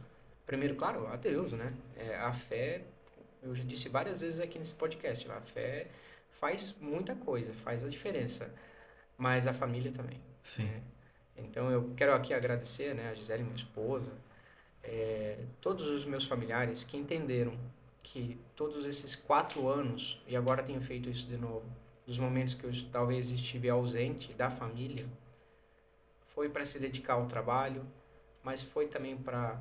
Primeiro, claro, a Deus, né? A fé, eu já disse várias vezes aqui nesse podcast, a fé faz muita coisa, faz a diferença, mas a família também, Sim. né? Então, eu quero aqui agradecer, né, a Gisele, minha esposa, todos os meus familiares que entenderam que todos esses 4 anos, e agora tenho feito isso de novo, dos momentos que eu talvez estive ausente da família, foi para se dedicar ao trabalho, mas foi também para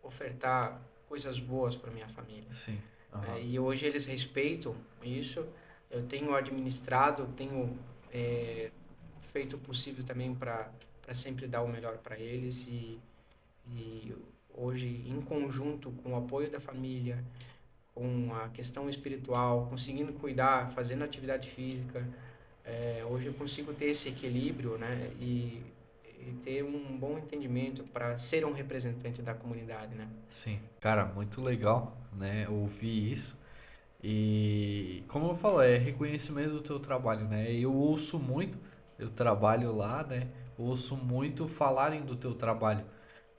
ofertar coisas boas para minha família. Sim. Né? Aham. E hoje eles respeitam isso. Eu tenho administrado, tenho feito o possível também para sempre dar o melhor para eles e hoje, em conjunto com o apoio da família, com a questão espiritual, conseguindo cuidar, fazendo atividade física, hoje eu consigo ter esse equilíbrio, né? E ter um bom entendimento para ser um representante da comunidade, né? Sim. Cara, muito legal, né? Ouvir isso. E como eu falo, é reconhecimento do teu trabalho, né? Eu ouço muito, eu trabalho lá, né? Ouço muito falarem do teu trabalho,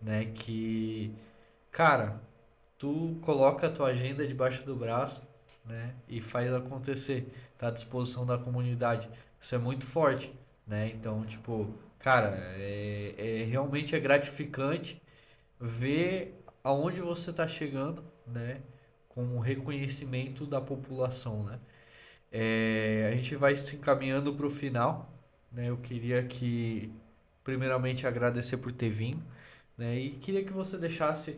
né? Que, cara, tu coloca a tua agenda debaixo do braço, né? E faz acontecer, tá à disposição da comunidade. Isso é muito forte, né? Então, tipo, cara, realmente é gratificante ver aonde você está chegando, né? Com o reconhecimento da população, né? A gente vai se encaminhando para o final, né? Eu queria primeiramente, agradecer por ter vindo, né? E queria que você deixasse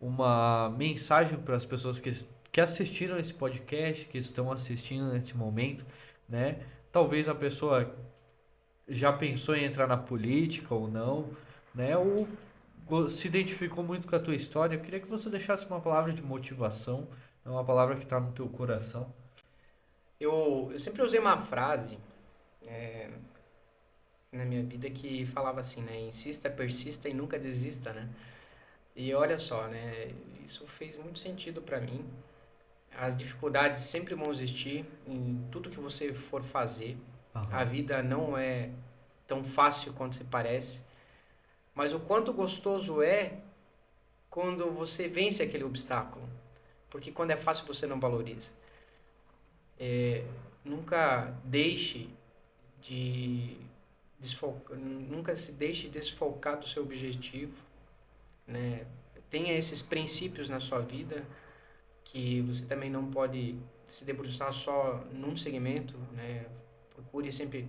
uma mensagem para as pessoas que assistiram esse podcast, que estão assistindo nesse momento, né? Talvez a pessoa já pensou em entrar na política ou não, né? Ou se identificou muito com a tua história. Eu queria que você deixasse uma palavra de motivação, uma palavra que está no teu coração. Eu sempre usei uma frase na minha vida que falava assim, né? Insista, persista e nunca desista, né? E olha só, né? Isso fez muito sentido para mim. As dificuldades sempre vão existir em tudo que você for fazer. A Aham, vida não é tão fácil quanto se parece, mas o quanto gostoso é quando você vence aquele obstáculo, porque quando é fácil você não valoriza. Nunca deixe de nunca se deixe desfocar do seu objetivo, né? Tenha esses princípios na sua vida que você também não pode se debruçar só num segmento, né? Procure sempre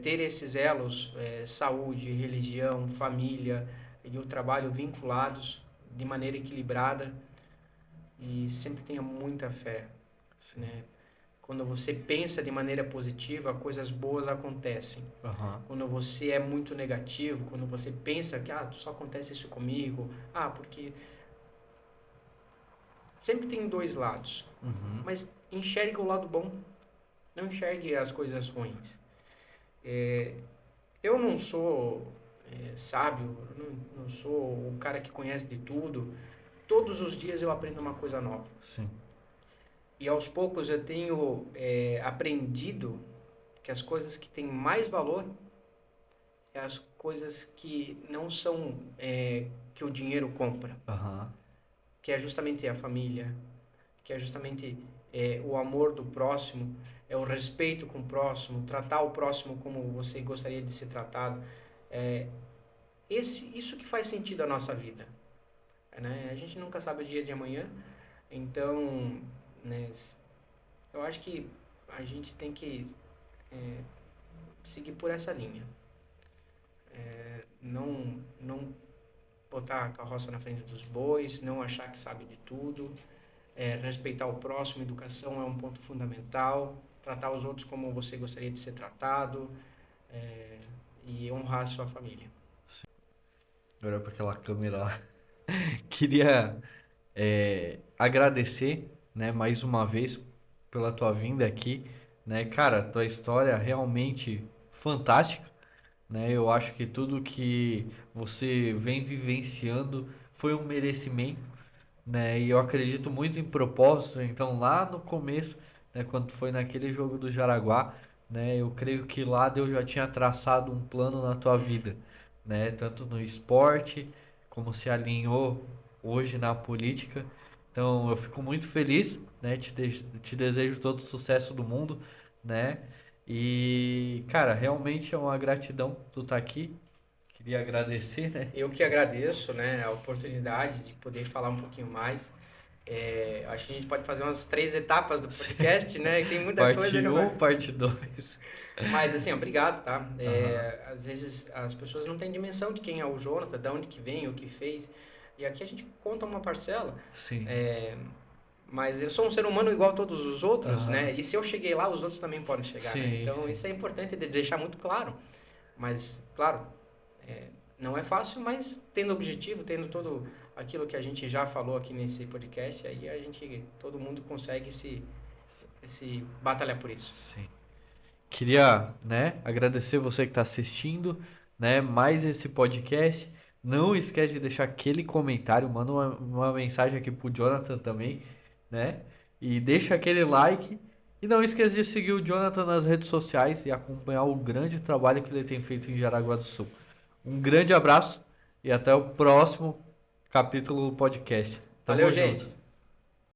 ter esses elos, saúde, religião, família e o trabalho vinculados de maneira equilibrada e sempre tenha muita fé, sim. né? Quando você pensa de maneira positiva, coisas boas acontecem. Aham, Quando você é muito negativo, quando você pensa que só acontece isso comigo, porque sempre tem dois lados. uhum, Mas enxergue o lado bom, não enxergue as coisas ruins. Eu não sou sábio, não sou o cara que conhece de tudo. Todos os dias eu aprendo uma coisa nova. sim. E aos poucos eu tenho aprendido que as coisas que têm mais valor é as coisas que não são que o dinheiro compra, Aham, que é justamente a família, que é justamente o amor do próximo, é o respeito com o próximo, tratar o próximo como você gostaria de ser tratado. É, isso que faz sentido à nossa vida, né? A gente nunca sabe o dia de amanhã, então, né, eu acho que a gente tem que seguir por essa linha. Não botar a carroça na frente dos bois, não achar que sabe de tudo, respeitar o próximo, educação é um ponto fundamental, tratar os outros como você gostaria de ser tratado, e honrar a sua família. Agora para aquela câmera lá. Queria agradecer, né, mais uma vez pela tua vinda aqui, né, cara, tua história é realmente fantástica, né, eu acho que tudo que você vem vivenciando foi um merecimento, né, e eu acredito muito em propósito, então lá no começo, né, quando foi naquele jogo do Jaraguá, né, eu creio que lá Deus já tinha traçado um plano na tua vida, né, tanto no esporte, como se alinhou hoje na política. Então eu fico muito feliz, né? Te desejo todo o sucesso do mundo, né? E, cara, realmente é uma gratidão tu estar aqui. Queria agradecer, né? Eu que agradeço, né, a oportunidade de poder falar um pouquinho mais. Acho que a gente pode fazer umas 3 etapas do podcast, né? E tem muita Parte coisa, 1, parte 2. Mas assim, obrigado, tá? Aham. Às vezes as pessoas não têm dimensão de quem é o Jonathan, de onde que vem, o que fez. E aqui a gente conta uma parcela. Sim. Mas eu sou um ser humano igual a todos os outros, Aham. né? E se eu cheguei lá, os outros também podem chegar, né? Sim, Então sim. isso é importante de deixar muito claro. Mas, claro, não é fácil, mas tendo objetivo, tendo tudo aquilo que a gente já falou aqui nesse podcast, aí todo mundo consegue se batalhar por isso. Sim. Queria, né, agradecer você que está assistindo, né, mais esse podcast. Não esquece de deixar aquele comentário, manda uma mensagem aqui pro Jonathan também, né? E deixa aquele like. E não esqueça de seguir o Jonathan nas redes sociais e acompanhar o grande trabalho que ele tem feito em Jaraguá do Sul. Um grande abraço e até o próximo capítulo do podcast. Tamo Valeu, junto. gente!